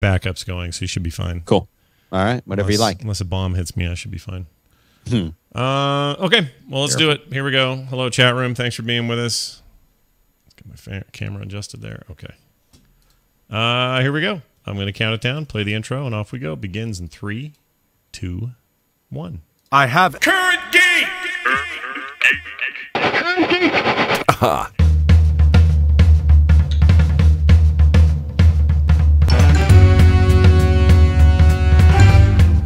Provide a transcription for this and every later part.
backups going, so you should be fine. Cool. All right, whatever you like. Unless a bomb hits me, I should be fine. Okay, well, let's do it. Here we go. Hello, chat room. Thanks for being with us. Let's get my camera adjusted there. Okay. Here we go. I'm going to count it down, play the intro, and off we go. Begins in 3, 2, 1. I have Current Geek! Current Geek! Aha.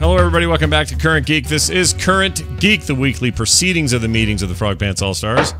Hello, everybody. Welcome back to Current Geek. This is Current Geek, the weekly proceedings of the meetings of the Frog Pants All-Stars.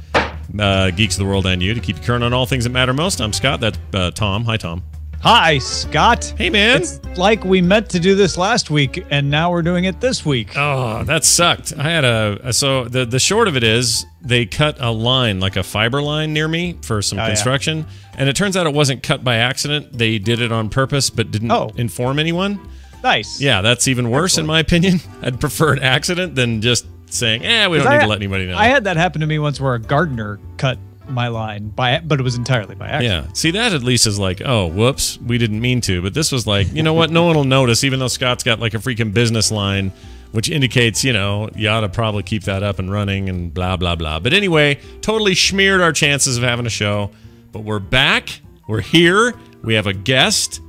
Geeks of the world and you to keep you current on all things that matter most. I'm Scott. That's Tom. Hi, Tom. Hi, Scott. Hey, man. It's like we meant to do this last week, and now we're doing it this week. Oh, that sucked. I had so the short of it is they cut a line, like a fiber line near me for some construction, and it turns out it wasn't cut by accident. They did it on purpose, but didn't inform anyone. Nice. Yeah, that's even worse in my opinion. I'd prefer an accident than just saying, we don't need to let anybody know. I had that happen to me once where a gardener cut my line, but it was entirely by accident. Yeah. See, that at least is like, oh, whoops, we didn't mean to. But this was like, you know what? No one will notice, even though Scott's got like a freaking business line, which indicates, you ought to probably keep that up and running and blah, blah, blah. But anyway, totally smeared our chances of having a show. But we're back. We're here. We have a guest.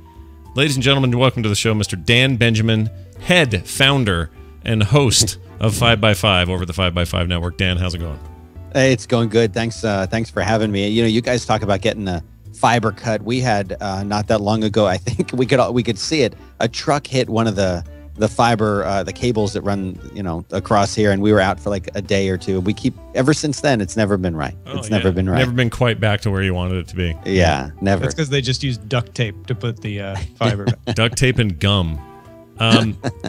Ladies and gentlemen, welcome to the show, Mr. Dan Benjamin, head, founder, and host of 5x5 over the 5x5 network. Dan, how's it going? Hey, it's going good. Thanks for having me. You guys talk about getting a fiber cut. We had not that long ago. I think we could see it. A truck hit one of the fiber, the cables that run across here, and we were out for like a day or two. We keep ever since then. It's never been right. Never been right. Never been quite back to where you wanted it to be. Yeah, never. That's because they just used duct tape to put the fiber. Duct tape and gum.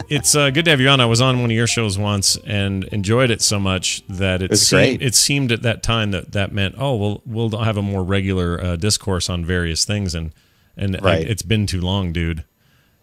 It's good to have you on. I was on one of your shows once and enjoyed it so much that it seemed at that time that meant, we'll have a more regular discourse on various things, and it's been too long, dude.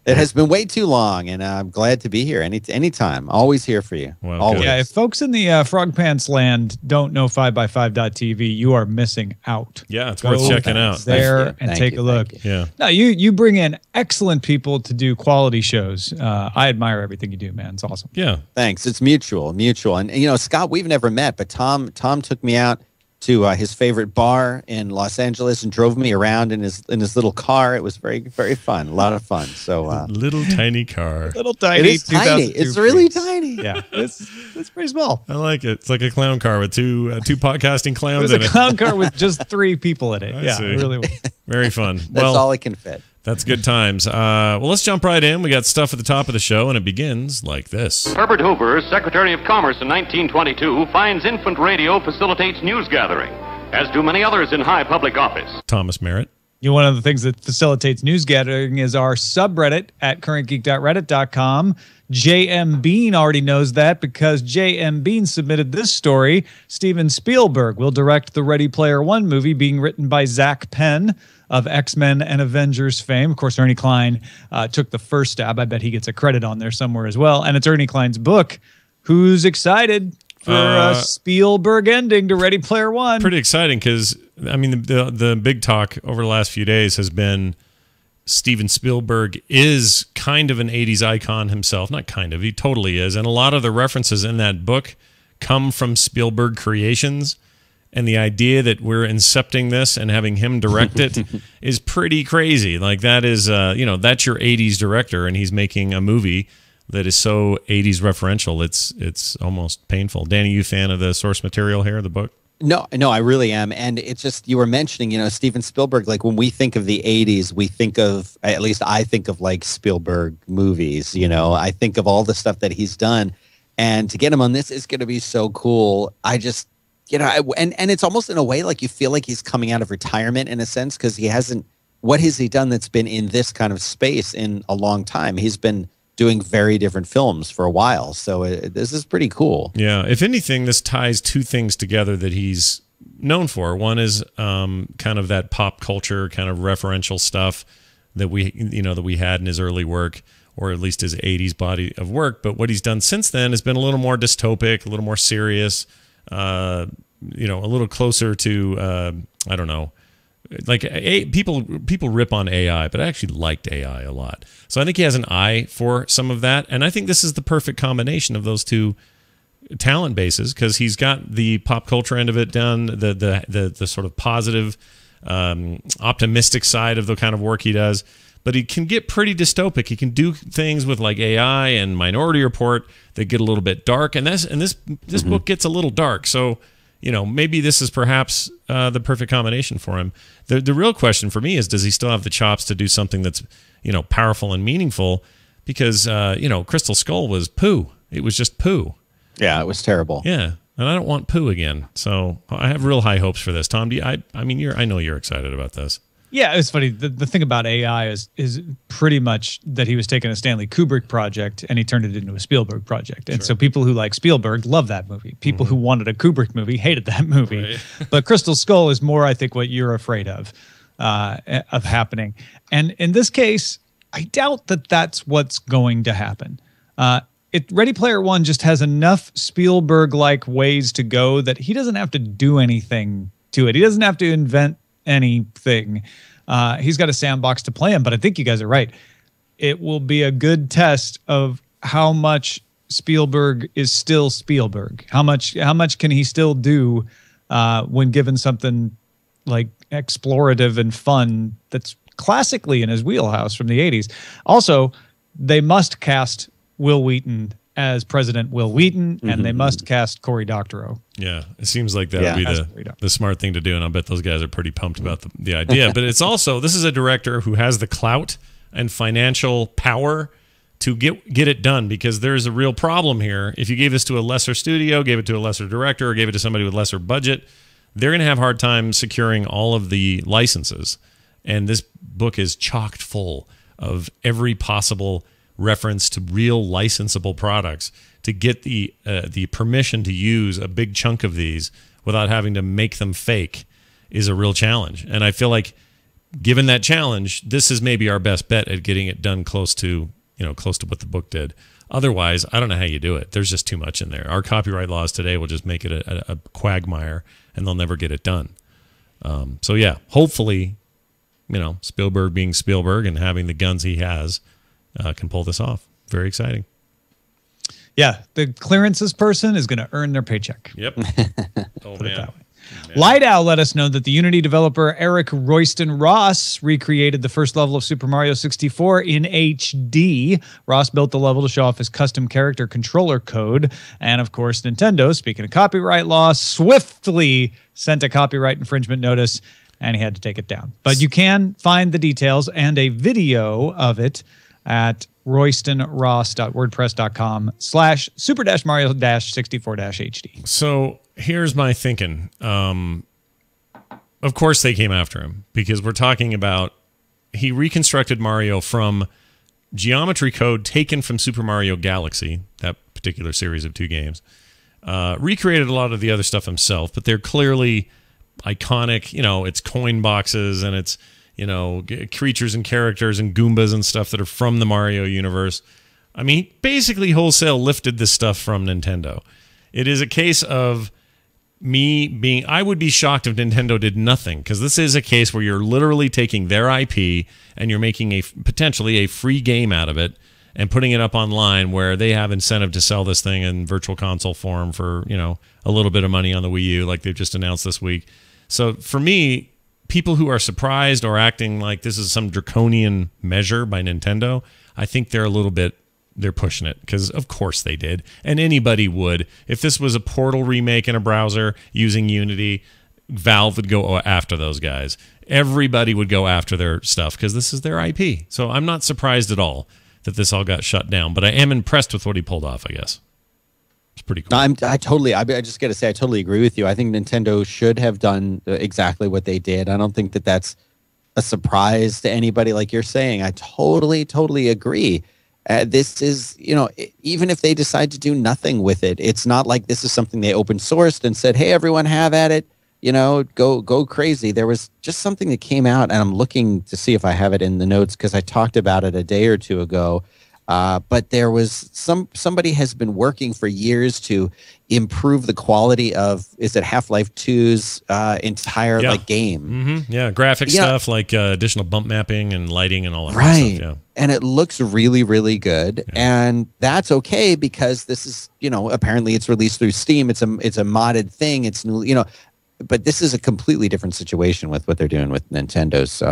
It has been way too long, and I'm glad to be here. Anytime. Always here for you. Well, always. Yeah, if folks in the Frog Pants land don't know 5x5.tv, you are missing out. Yeah, it's worth checking out. There and take a look. Yeah. No, you bring in excellent people to do quality shows. I admire everything you do, man. It's awesome. Yeah. Thanks. It's mutual. And Scott, we've never met, but Tom took me out to his favorite bar in Los Angeles and drove me around in his little car. It was very, very fun. A lot of fun. So little tiny car. Little tiny. It is tiny. It's really tiny. Yeah, it's pretty small. I like it. It's like a clown car with two podcasting clowns in it. It was a clown car with just 3 people in it. It really was. Very fun. That's all it can fit. That's good times. Well, let's jump right in. We got stuff at the top of the show, and it begins like this. Herbert Hoover, Secretary of Commerce in 1922, finds infant radio facilitates news gathering, as do many others in high public office. Thomas Merritt. One of the things that facilitates news gathering is our subreddit at currentgeek.reddit.com. J.M. Bean already knows that because J.M. Bean submitted this story. Steven Spielberg will direct the Ready Player One movie being written by Zach Penn of X-Men and Avengers fame. Of course, Ernie Klein took the first stab. I bet he gets a credit on there somewhere as well. And it's Ernie Klein's book. Who's excited for a Spielberg ending to Ready Player One? Pretty exciting because, I mean, the big talk over the last few days has been Steven Spielberg is kind of an 80s icon himself. Not kind of, he totally is. And a lot of the references in that book come from Spielberg creations. And the idea that we're incepting this and having him direct it is pretty crazy. Like that is, that's your 80s director, and he's making a movie that is so 80s referential. It's almost painful. Danny, you a fan of the source material here, the book? No, I really am. And it's just, you were mentioning, Steven Spielberg, like when we think of the 80s, we think of, at least I think of like Spielberg movies, I think of all the stuff that he's done. And to get him on this is going to be so cool. I just, and it's almost in a way like you feel like he's coming out of retirement in a sense, because what has he done that's been in this kind of space in a long time? He's been doing very different films for a while. So this is pretty cool. Yeah. If anything, this ties 2 things together that he's known for. One is kind of that pop culture kind of referential stuff that we had in his early work, or at least his 80s body of work. But what he's done since then has been a little more dystopic, a little more serious, a little closer to, like people rip on AI, but I actually liked AI a lot. So I think he has an eye for some of that, and I think this is the perfect combination of those two talent bases, because he's got the pop culture end of it done, the sort of positive, optimistic side of the kind of work he does. But he can get pretty dystopic. He can do things with like AI and Minority Report that get a little bit dark, and this book gets a little dark. So, you know, maybe this is perhaps the perfect combination for him. The real question for me is, does he still have the chops to do something that's, you know, powerful and meaningful? Because you know, Crystal Skull was poo. It was just poo. Yeah, it was terrible. Yeah, and I don't want poo again. So I have real high hopes for this. Tom, I mean, I know you're excited about this. Yeah, it's funny. The thing about AI is pretty much that he was taking a Stanley Kubrick project and he turned it into a Spielberg project. And so people who like Spielberg love that movie. People who wanted a Kubrick movie hated that movie. Right. But Crystal Skull is more, I think, what you're afraid of happening. And in this case, I doubt that that's what's going to happen. Ready Player One just has enough Spielberg-like ways to go that he doesn't have to do anything to it. He doesn't have to invent anything. He's got a sandbox to play in, but I think you guys are right. It will be a good test of how much Spielberg is still Spielberg. How much can he still do when given something like explorative and fun that's classically in his wheelhouse from the 80s. Also, they must cast Will Wheaton as President Will Wheaton, and they must cast Cory Doctorow. Yeah, it seems like that would be the smart thing to do, and I'll bet those guys are pretty pumped about the idea. But it's also, this is a director who has the clout and financial power to get it done, because there's a real problem here. If you gave this to a lesser studio, gave it to a lesser director, or gave it to somebody with lesser budget, they're going to have a hard time securing all of the licenses. And this book is chocked full of every possible reference to real licensable products. To get the permission to use a big chunk of these without having to make them fake is a real challenge. And I feel like, given that challenge, this is maybe our best bet at getting it done close to what the book did. Otherwise, I don't know how you do it. There's just too much in there. Our copyright laws today will just make it a quagmire, and they'll never get it done. So yeah, hopefully, Spielberg being Spielberg and having the guns he has, can pull this off. Very exciting. Yeah, the clearances person is going to earn their paycheck. Yep. Put it that way. Light Owl let us know that the Unity developer Eric Royston Ross recreated the first level of Super Mario 64 in HD. Ross built the level to show off his custom character controller code. And of course, Nintendo, speaking of copyright law, swiftly sent a copyright infringement notice, and he had to take it down. But you can find the details and a video of it at roystonross.wordpress.com/super-mario-64-HD. So here's my thinking. Of course they came after him, because we're talking about, he reconstructed Mario from geometry code taken from Super Mario Galaxy, that particular series of 2 games. Recreated a lot of the other stuff himself, but they're clearly iconic. It's coin boxes, and it's creatures and characters and Goombas and stuff that are from the Mario universe. I mean, he basically wholesale lifted this stuff from Nintendo. It is a case of I would be shocked if Nintendo did nothing, because this is a case where you're literally taking their IP and you're making potentially a free game out of it and putting it up online, where they have incentive to sell this thing in virtual console form for, a little bit of money on the Wii U, like they've just announced this week. So for me, people who are surprised or acting like this is some draconian measure by Nintendo, I think they're pushing it, because of course they did. And anybody would. If this was a Portal remake in a browser using Unity, Valve would go after those guys. Everybody would go after their stuff, because this is their IP. So I'm not surprised at all that this all got shut down, but I am impressed with what he pulled off, I guess. It's pretty cool. I just got to say, I totally agree with you. I think Nintendo should have done exactly what they did. I don't think that that's a surprise to anybody, like you're saying. I totally agree. This is, even if they decide to do nothing with it, it's not like this is something they open sourced and said, hey, everyone have at it, go crazy. There was just something that came out, and I'm looking to see if I have it in the notes, because I talked about it a day or two ago. But there was somebody has been working for years to improve the quality of, is it Half-Life 2's entire like game? Yeah, graphic stuff like additional bump mapping and lighting and all that right. stuff. Yeah. And it looks really, really good. And that's okay because this is, apparently it's released through Steam. It's a modded thing. It's new, but this is a completely different situation with what they're doing with Nintendo's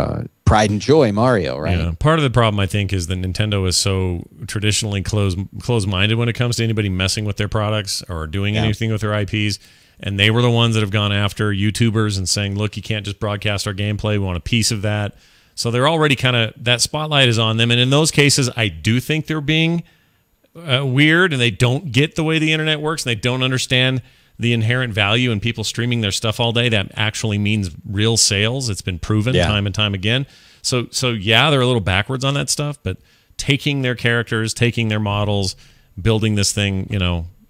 pride and joy Mario, right? Yeah. Part of the problem, I think, is that Nintendo is so traditionally closed-minded when it comes to anybody messing with their products or doing anything with their IPs. And they were the ones that have gone after YouTubers and saying, look, you can't just broadcast our gameplay. We want a piece of that. So they're already kind of, that spotlight is on them. And in those cases, I do think they're being weird and they don't get the way the internet works and they don't understand the inherent value in people streaming their stuff all day. That actually means real sales. It's been proven time and time again. So yeah, they're a little backwards on that stuff, but taking their characters, taking their models, building this thing,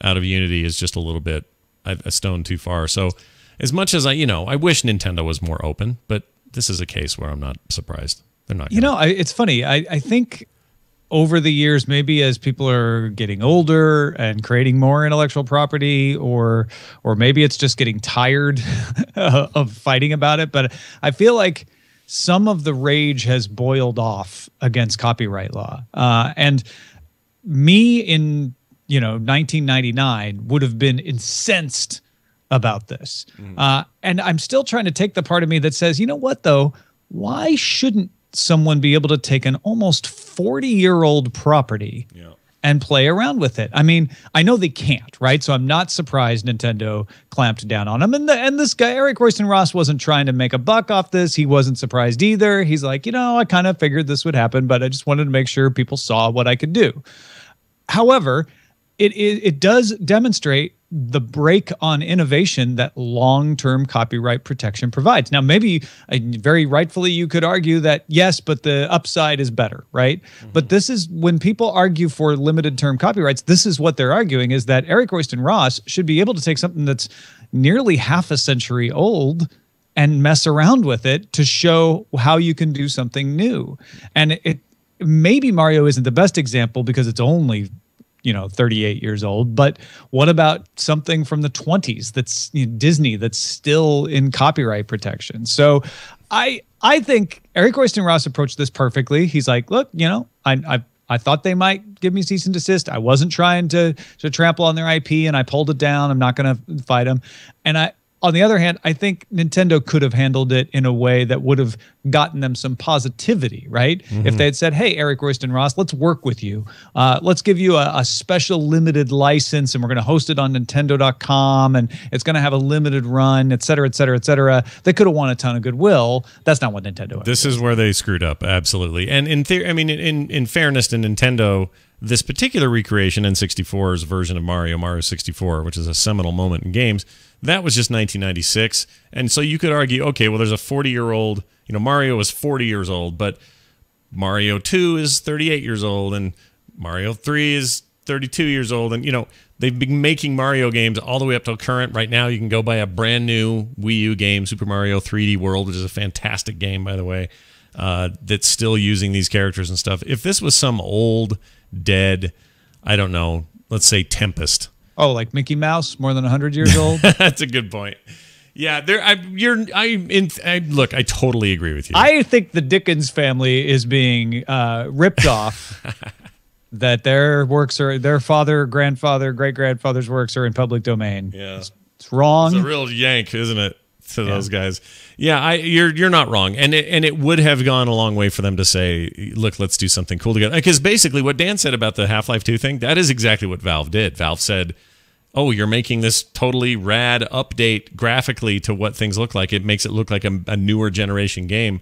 out of Unity is just a little bit a stone too far. So as much as I wish Nintendo was more open, but this is a case where I'm not surprised. They're not. It's funny. I think over the years, maybe as people are getting older and creating more intellectual property, or maybe it's just getting tired of fighting about it. But I feel like some of the rage has boiled off against copyright law. And me in 1999 would have been incensed about this. And I'm still trying to take the part of me that says, you know what, though? Why shouldn't someone be able to take an almost 40-year-old property and play around with it? I mean, I know they can't, right? So I'm not surprised Nintendo clamped down on them. And this guy, Eric Royston Ross, wasn't trying to make a buck off this. He wasn't surprised either. He's like, I kind of figured this would happen, but I just wanted to make sure people saw what I could do. However, it does demonstrate the break on innovation that long-term copyright protection provides. Now, maybe very rightfully you could argue that, yes, but the upside is better, right? But this is when people argue for limited-term copyrights, this is what they're arguing, is that Eric Royston Ross should be able to take something that's nearly half a century old and mess around with it to show how you can do something new. And maybe Mario isn't the best example because it's only 38 years old. But what about something from the 20s that's Disney that's still in copyright protection? So I think Eric Royston Ross approached this perfectly. He's like, look, I thought they might give me cease and desist. I wasn't trying to trample on their IP, and I pulled it down. I'm not going to fight them. And on the other hand, I think Nintendo could have handled it in a way that would have gotten them some positivity, right? If they had said, hey, Eric Royston Ross, let's work with you. Let's give you a special limited license, and we're going to host it on Nintendo.com, and it's going to have a limited run, et cetera, et cetera, et cetera. They could have won a ton of goodwill. That's not what Nintendo did. This is where they screwed up, absolutely. And in fairness to Nintendo, this particular recreation, N64's version of Mario 64, which is a seminal moment in games, that was just 1996. And so you could argue, okay, well, there's a 40-year-old, Mario was 40 years old, but Mario 2 is 38 years old, and Mario 3 is 32 years old. And, they've been making Mario games all the way up till current. Right now, you can go buy a brand new Wii U game, Super Mario 3D World, which is a fantastic game, by the way, that's still using these characters and stuff. If this was some old, dead, I don't know, let's say Tempest. Oh, like Mickey Mouse, more than 100 years old? That's a good point. Yeah, look, I totally agree with you. I think the Dickens family is being ripped off. That their works are, their father, grandfather, great-grandfather's works are in public domain. Yeah. It's wrong. It's a real yank, isn't it, to those guys? Yeah, you're not wrong. And it would have gone a long way for them to say, look, let's do something cool together. Because basically what Dan said about the Half-Life 2 thing, that is exactly what Valve did. Valve said, oh, you're making this totally rad update graphically to what things look like. It makes it look like a newer generation game.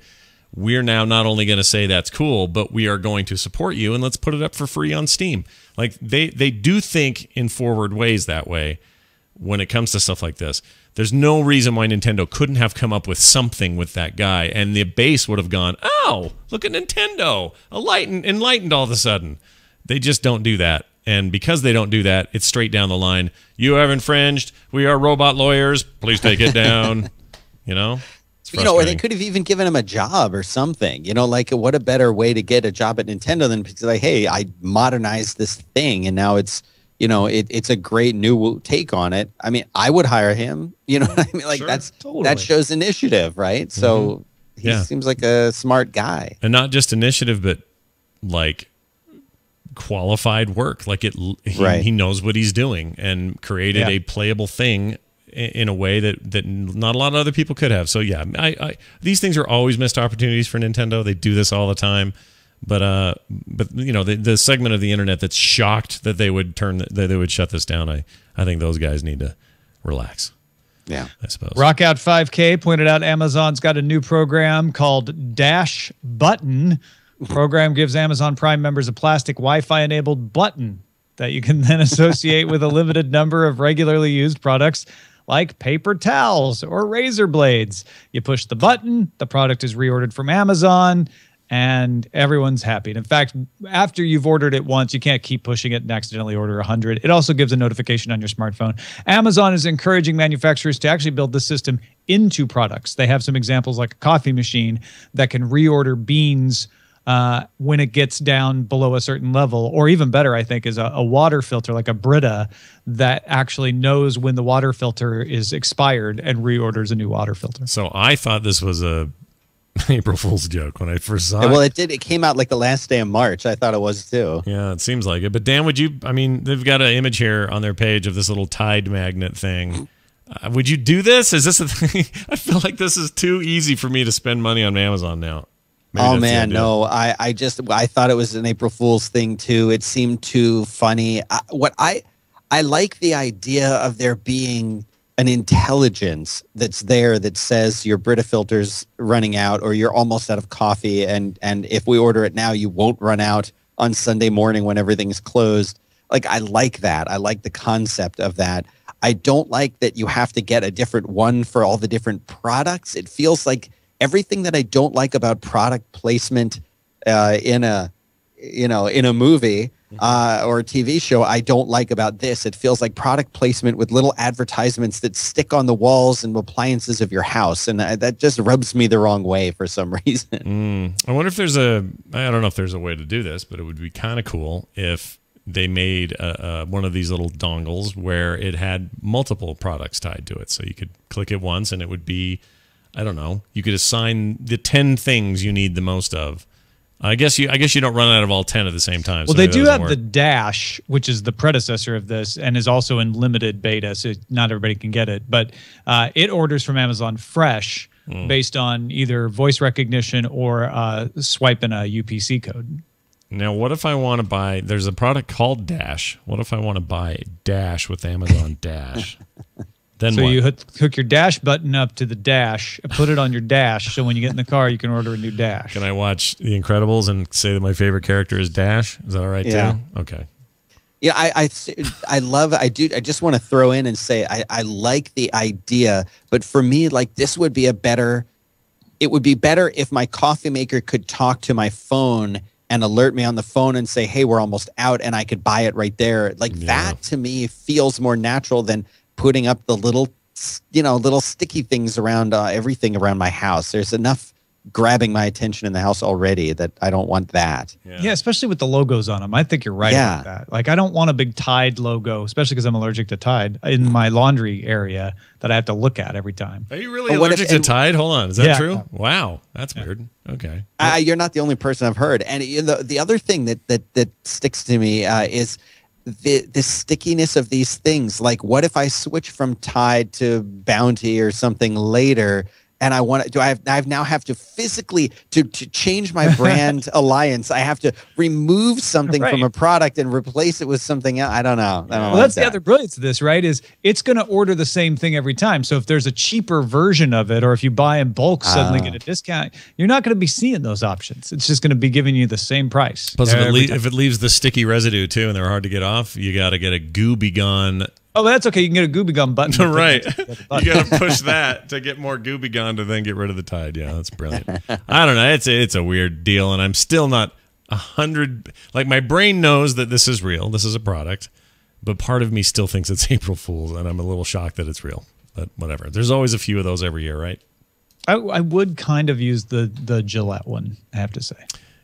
We're now not only going to say that's cool, but we are going to support you, and let's put it up for free on Steam. Like they do think in forward ways that way when it comes to stuff like this. There's no reason why Nintendo couldn't have come up with something with that guy, and the base would have gone, oh, look at Nintendo, enlightened all of a sudden. They just don't do that. And because they don't do that, it's straight down the line. You have infringed. We are robot lawyers. Please take it down. It's You know, or they frustrating. could have even given him a job or something. You know, like what a better way to get a job at Nintendo than to say, hey, I modernized this thing and now it's, you know, it's a great new take on it. I mean, I would hire him. You know what I mean? Like Sure, that shows initiative, right? So he Yeah. seems like a smart guy. And not just initiative, but like qualified work. Like Right. he knows what he's doing and created a playable thing in a way that not a lot of other people could have. So yeah, I these things are always missed opportunities for Nintendo. They do this all the time. But you know, the segment of the internet that's shocked that they would shut this down. I think those guys need to relax. Yeah. I suppose. Rockout 5K pointed out Amazon's got a new program called Dash Button. Program gives Amazon Prime members a plastic Wi-Fi enabled button that you can then associate with a limited number of regularly used products like paper towels or razor blades. You push the button, the product is reordered from Amazon, and everyone's happy. And in fact, after you've ordered it once, you can't keep pushing it and accidentally order 100. It also gives a notification on your smartphone. Amazon is encouraging manufacturers to actually build the system into products. They have some examples like a coffee machine that can reorder beans when it gets down below a certain level, or even better, I think, is a water filter like a Brita that actually knows when the water filter is expired and reorders a new water filter. So I thought this was a April Fool's joke when I first saw it. Well, it did. It came out like the last day of March. I thought it was too. Yeah, it seems like it. But Dan, I mean, they've got an image here on their page of this little Tide magnet thing. Would you do this? Is this a thing? I feel like this is too easy for me to spend money on Amazon now. Maybe Oh that's the man, idea. no! I thought it was an April Fool's thing too. It seemed too funny. I like the idea of there being an intelligence that's there that says your Brita filter's running out or you're almost out of coffee, and if we order it now, you won't run out on Sunday morning when everything's closed. Like I like that. I like the concept of that. I don't like that you have to get a different one for all the different products. It feels like everything that I don't like about product placement in a movie or a TV show, I don't like about this. It feels like product placement with little advertisements that stick on the walls and appliances of your house, and that just rubs me the wrong way for some reason. I wonder if there's I don't know if there's a way to do this, but it would be kind of cool if they made one of these little dongles where it had multiple products tied to it. So you could click it once and it would be, I don't know, you could assign the 10 things you need the most of. I guess you don't run out of all 10 at the same time. Well, so they maybe do that have doesn't the work. Dash, which is the predecessor of this and is also in limited beta, so not everybody can get it. But it orders from Amazon fresh based on either voice recognition or swiping a UPC code. Now, what if I want to buy, there's a product called Dash. What if I want to buy Dash with Amazon Dash? Then So what? you hook your Dash button up to the Dash, put it on your Dash, so when you get in the car, you can order a new Dash. Can I watch The Incredibles and say that my favorite character is Dash? Is that all right Yeah. too? Okay. Yeah, I just want to throw in and say I like the idea, but for me, like this would be it would be better if my coffee maker could talk to my phone and alert me on the phone and say, hey, we're almost out, and I could buy it right there. Like that to me feels more natural than putting up the little sticky things around everything around my house. There's enough grabbing my attention in the house already that I don't want that. Yeah, especially with the logos on them. I think you're right about that. Like, I don't want a big Tide logo, especially because I'm allergic to Tide, in my laundry area that I have to look at every time. Are you really allergic to Tide? Hold on. Is that true? Wow. That's weird. Okay. You're not the only person I've heard. And the other thing that sticks to me is the stickiness of these things. Like, what if I switch from Tide to Bounty or something later? And I now have to physically to change my brand alliance. I have to remove something from a product and replace it with something else. I don't know. Well, that's the other brilliance of this, right? Is it's going to order the same thing every time. So if there's a cheaper version of it, or if you buy in bulk, suddenly get a discount, you're not going to be seeing those options. It's just going to be giving you the same price. Plus, if it leaves the sticky residue too, and they're hard to get off, you got to get a Goo Be Gone. Oh, that's okay. You can get a Gooby Gum button. Right. You got to push that to get more Goo Be Gone to then get rid of the Tide. Yeah, that's brilliant. I don't know. It's a weird deal, and I'm still not 100. Like, my brain knows that this is real. This is a product, but part of me still thinks it's April Fool's, and I'm a little shocked that it's real. But whatever. There's always a few of those every year, right? I would kind of use the Gillette one, I have to say.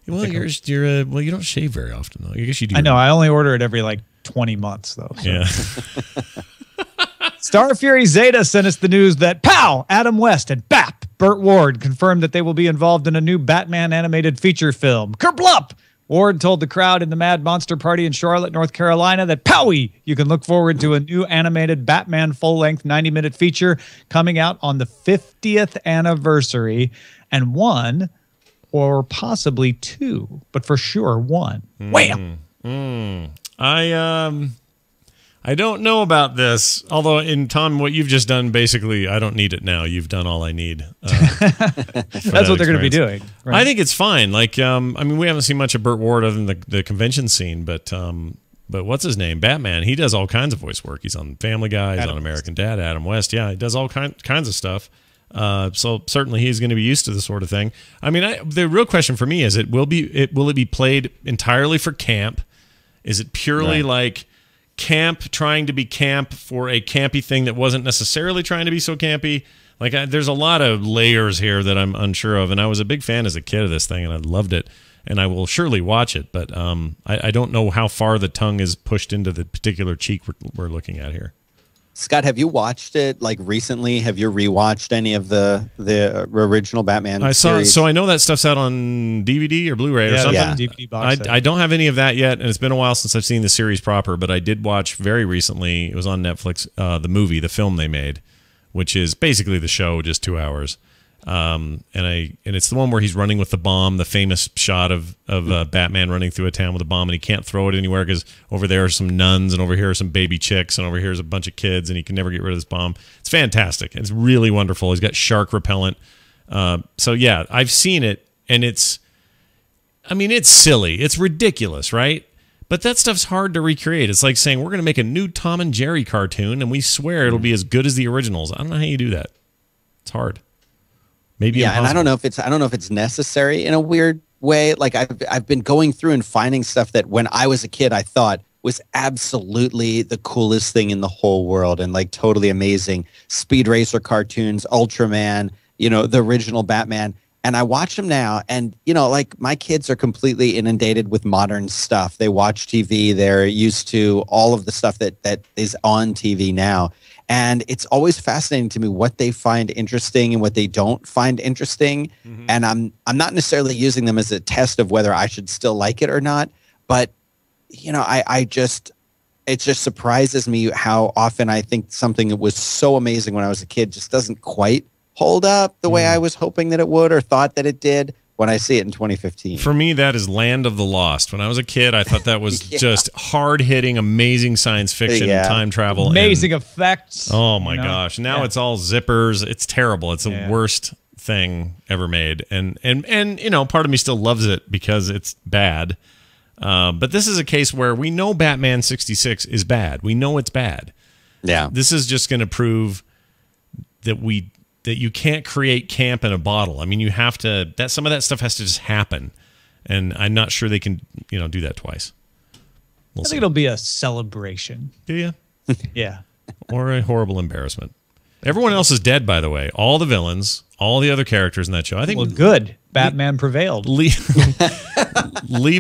Well, you don't shave very often though. I guess you do. I know. I only order it every like 20 months though. So. Yeah. Star Fury Zeta sent us the news that Adam West and Burt Ward confirmed that they will be involved in a new Batman animated feature film. Kerblup! Ward told the crowd in the Mad Monster Party in Charlotte, North Carolina that you can look forward to a new animated Batman full-length 90-minute feature coming out on the 50th anniversary, and one or possibly two, but for sure one. Wham! I don't know about this, although in Tom, what you've just done, basically, I don't need it now. You've done all I need. That's what they're going to be doing. Right? I think it's fine. Like, I mean, we haven't seen much of Burt Ward other than the convention scene, but what's his name? Batman. He does all kinds of voice work. He's on Family Guy. He's on American Dad. Adam West. Yeah, he does all kinds of stuff. So certainly he's going to be used to this sort of thing. I mean, the real question for me is, will it be played entirely for camp? Is it purely like camp trying to be camp for a campy thing that wasn't necessarily trying to be so campy? Like, there's a lot of layers here that I'm unsure of, and I was a big fan as a kid of this thing, and I loved it, and I will surely watch it, but I don't know how far the tongue is pushed into the particular cheek we're looking at here. Scott, have you watched it like recently? Have you rewatched any of the original Batman series? So I know that stuff's out on DVD or Blu-ray or something. Yeah. DVD box set. I don't have any of that yet, and it's been a while since I've seen the series proper, but I did watch very recently, it was on Netflix, the film they made, which is basically the show, just 2 hours. And it's the one where he's running with the bomb, the famous shot of Batman running through a town with a bomb, and he can't throw it anywhere because over there are some nuns, and over here are some baby chicks, and over here is a bunch of kids, and he can never get rid of this bomb. It's fantastic. It's really wonderful. He's got shark repellent. So yeah, I've seen it, and it's silly. It's ridiculous, right? But that stuff's hard to recreate. It's like saying we're going to make a new Tom and Jerry cartoon, and we swear it'll be as good as the originals. I don't know how you do that. It's hard. Maybe yeah, impossible. and I don't know if it's necessary in a weird way. Like I've been going through and finding stuff that when I was a kid I thought was absolutely the coolest thing in the whole world and like totally amazing. Speed Racer cartoons, Ultraman, the original Batman. And I watch them now, and like my kids are completely inundated with modern stuff. They watch TV. They're used to all of the stuff that is on TV now. And it's always fascinating to me what they find interesting and what they don't find interesting. Mm-hmm. And I'm not necessarily using them as a test of whether I should still like it or not. But, it just surprises me how often I think something that was so amazing when I was a kid just doesn't quite hold up the way I was hoping that it would or thought that it did when I see it in 2015. For me, that is Land of the Lost. When I was a kid, I thought that was just hard-hitting, amazing science fiction and time travel. Amazing effects. Oh, my gosh. Now it's all zippers. It's terrible. It's the worst thing ever made. And part of me still loves it because it's bad. But this is a case where we know Batman 66 is bad. We know it's bad. Yeah. This is just going to prove that you can't create camp in a bottle. I mean, you have to. Some of that stuff has to just happen, and I'm not sure they can, do that twice. I think it'll be a celebration. Do you? Yeah. Or a horrible embarrassment. Everyone else is dead, by the way. All the villains, all the other characters in that show. I think. Well, good. Batman prevailed. Lee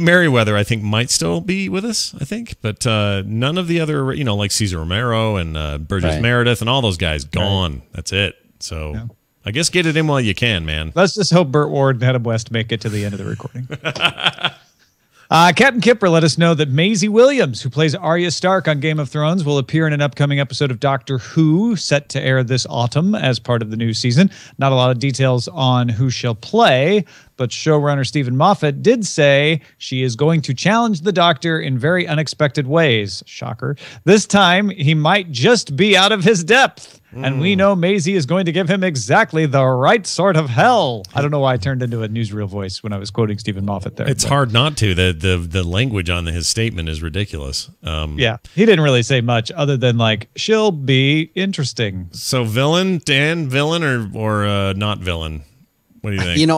Merriweather, I think, might still be with us. I think, but none of the other, like Cesar Romero and Burgess Meredith and all those guys gone. Right. That's it. So I guess get it in while you can, man. Let's just hope Burt Ward and Adam West make it to the end of the recording. Captain Kipper let us know that Maisie Williams, who plays Arya Stark on Game of Thrones, will appear in an upcoming episode of Doctor Who, set to air this autumn as part of the new season. Not a lot of details on who she'll play, but showrunner Stephen Moffat did say she is going to challenge the Doctor in very unexpected ways. Shocker. This time, he might just be out of his depth. And we know Maisie is going to give him exactly the right sort of hell. I don't know why I turned into a newsreel voice when I was quoting Stephen Moffat there. It's hard not to. The language on his statement is ridiculous. Yeah, he didn't really say much other than like, she'll be interesting. So villain, Dan, villain or not villain? What do you think?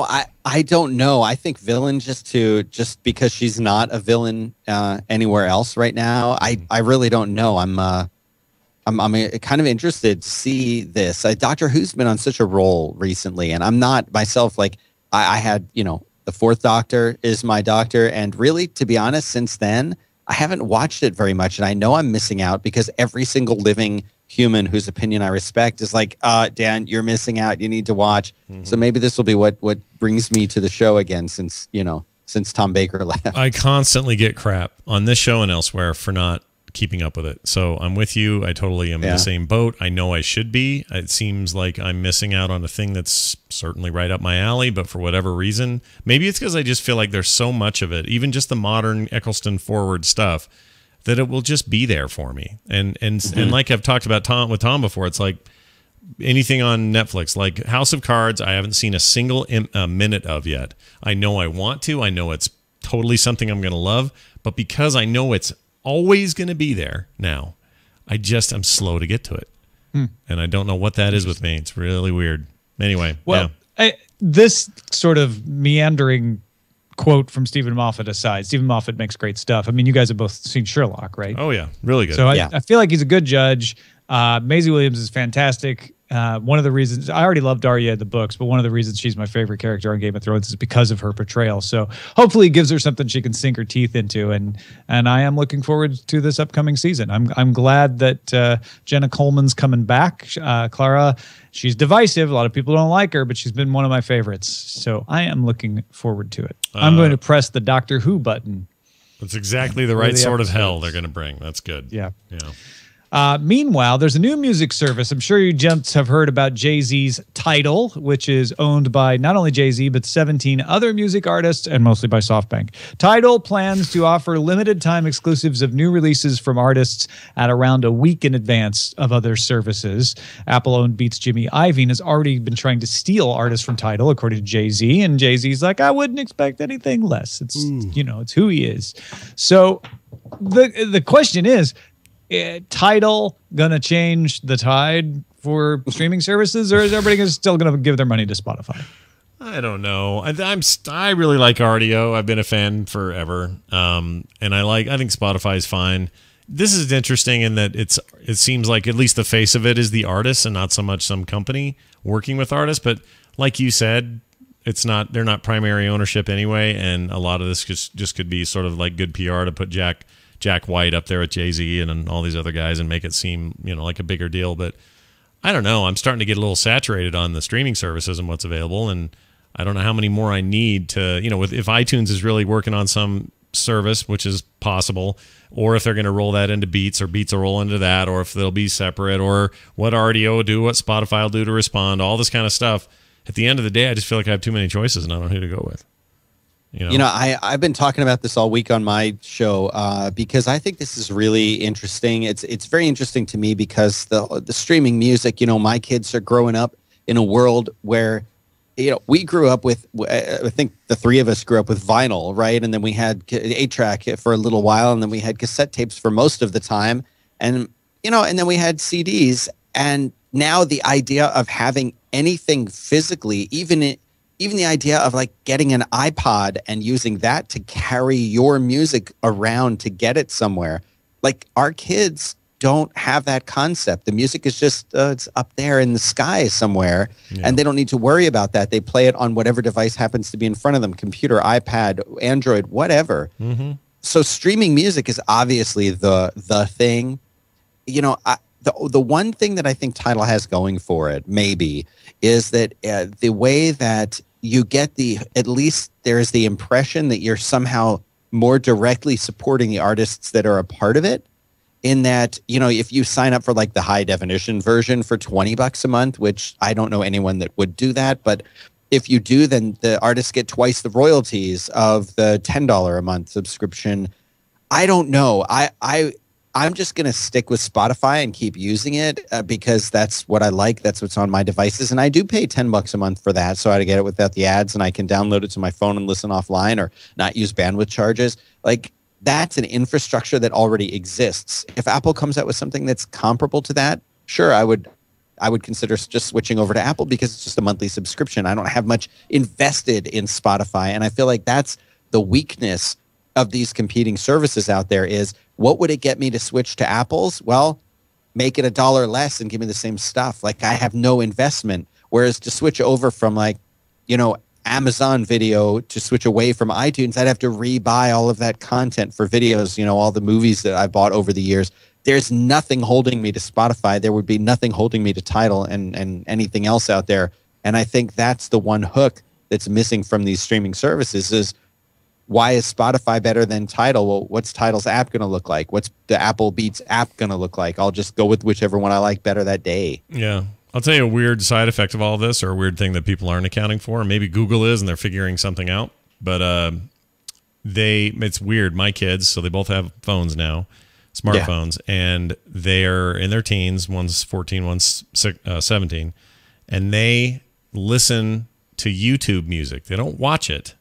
I don't know. I think villain just because she's not a villain anywhere else right now. I really don't know. I'm kind of interested to see this. Doctor Who's been on such a roll recently, and I'm not myself like I had, the Fourth Doctor is my doctor, and really, to be honest, since then I haven't watched it very much, and I know I'm missing out because every single living human whose opinion I respect is like, Dan, you're missing out. You need to watch. So maybe this will be what brings me to the show again, since Tom Baker left. I constantly get crap on this show and elsewhere for not keeping up with it. So I'm with you. I totally am in the same boat. I know I should be. It seems like I'm missing out on a thing that's certainly right up my alley, but for whatever reason, maybe it's because I just feel like there's so much of it, even just the modern Eccleston forward stuff, that it will just be there for me. And like I've talked about with Tom before, it's like anything on Netflix, like House of Cards, I haven't seen a single minute of yet. I know I want to. I know it's totally something I'm going to love, but because I know it's always going to be there now, I'm slow to get to it. And I don't know what that is with me. It's really weird. Anyway, this sort of meandering quote from Stephen Moffat aside, Stephen Moffat makes great stuff. I mean, you guys have both seen Sherlock, right? Oh, yeah. Really good. So I feel like he's a good judge. Maisie Williams is fantastic. One of the reasons I already loved Arya in the books, but one of the reasons she's my favorite character on Game of Thrones is because of her portrayal. So hopefully it gives her something she can sink her teeth into. And I am looking forward to this upcoming season. I'm glad that Jenna Coleman's coming back. Clara, she's divisive. A lot of people don't like her, but she's been one of my favorites. So I am looking forward to it. I'm going to press the Doctor Who button. That's exactly the right sort of hell they're going to bring. That's good. Yeah. Yeah. Meanwhile, there's a new music service. I'm sure you gents have heard about Jay-Z's Tidal, which is owned by not only Jay-Z, but 17 other music artists, and mostly by SoftBank. Tidal plans to offer limited time exclusives of new releases from artists at around a week in advance of other services. Apple-owned Beats Jimmy Iovine has already been trying to steal artists from Tidal, according to Jay-Z, and Jay-Z's like, I wouldn't expect anything less. It's, it's who he is. So the question is, Tidal gonna change the tide for streaming services, or is everybody still gonna give their money to Spotify? I don't know. I really like RDO. I've been a fan forever, and I think Spotify is fine. This is interesting in that it seems like at least the face of it is the artist and not so much some company working with artists. But like you said, they're not primary ownership anyway, and a lot of this just could be sort of like good PR to put Jack White up there with Jay-Z and all these other guys and make it seem, like a bigger deal. But I don't know. I'm starting to get a little saturated on the streaming services and what's available. And I don't know how many more I need to, if iTunes is really working on some service, which is possible, or if they're going to roll that into Beats, or Beats will roll into that, or if they'll be separate, or what RDO will do, what Spotify will do to respond, all this kind of stuff. At the end of the day, I just feel like I have too many choices and I don't know who to go with. I've been talking about this all week on my show because I think this is really interesting. It's very interesting to me because the streaming music, my kids are growing up in a world where, we grew up with, I think the three of us grew up with vinyl, right? And then we had 8-track for a little while, and then we had cassette tapes for most of the time. And, and then we had CDs. And now the idea of having anything physically, even the idea of like getting an iPod and using that to carry your music around to get it somewhere. Like our kids don't have that concept. The music is just, it's up there in the sky somewhere, and they don't need to worry about that. They play it on whatever device happens to be in front of them, computer, iPad, Android, whatever. Mm-hmm. So streaming music is obviously the thing. The one thing that I think Tidal has going for it, maybe, is that the way that you get at least there's the impression that you're somehow more directly supporting the artists that are a part of it, in that, if you sign up for like the high definition version for $20 a month, which I don't know anyone that would do that, but if you do, then the artists get twice the royalties of the $10 a month subscription. I don't know. I'm just going to stick with Spotify and keep using it because that's what I like. That's what's on my devices. And I do pay $10 a month for that. So I get it without the ads, and I can download it to my phone and listen offline or not use bandwidth charges. Like, that's an infrastructure that already exists. If Apple comes out with something that's comparable to that, sure, I would consider just switching over to Apple because it's just a monthly subscription. I don't have much invested in Spotify. And I feel like that's the weakness of these competing services out there is, what would it get me to switch to Apple's? Well, make it $1 less and give me the same stuff. Like I have no investment. Whereas to switch over from like, you know, Amazon Video to switch away from iTunes, I'd have to rebuy all of that content for videos, you know, all the movies that I bought over the years. There's nothing holding me to Spotify. There would be nothing holding me to Tidal and anything else out there. And I think that's the one hook that's missing from these streaming services is, why is Spotify better than Tidal? Well, what's Tidal's app going to look like? What's the Apple Beats app going to look like? I'll just go with whichever one I like better that day. Yeah. I'll tell you a weird side effect of all of this, or a weird thing that people aren't accounting for. Maybe Google is, and they're figuring something out. But it's weird. My kids, so they both have phones now, smartphones, and they're in their teens. One's 14, one's 17, and they listen to YouTube music. They don't watch it.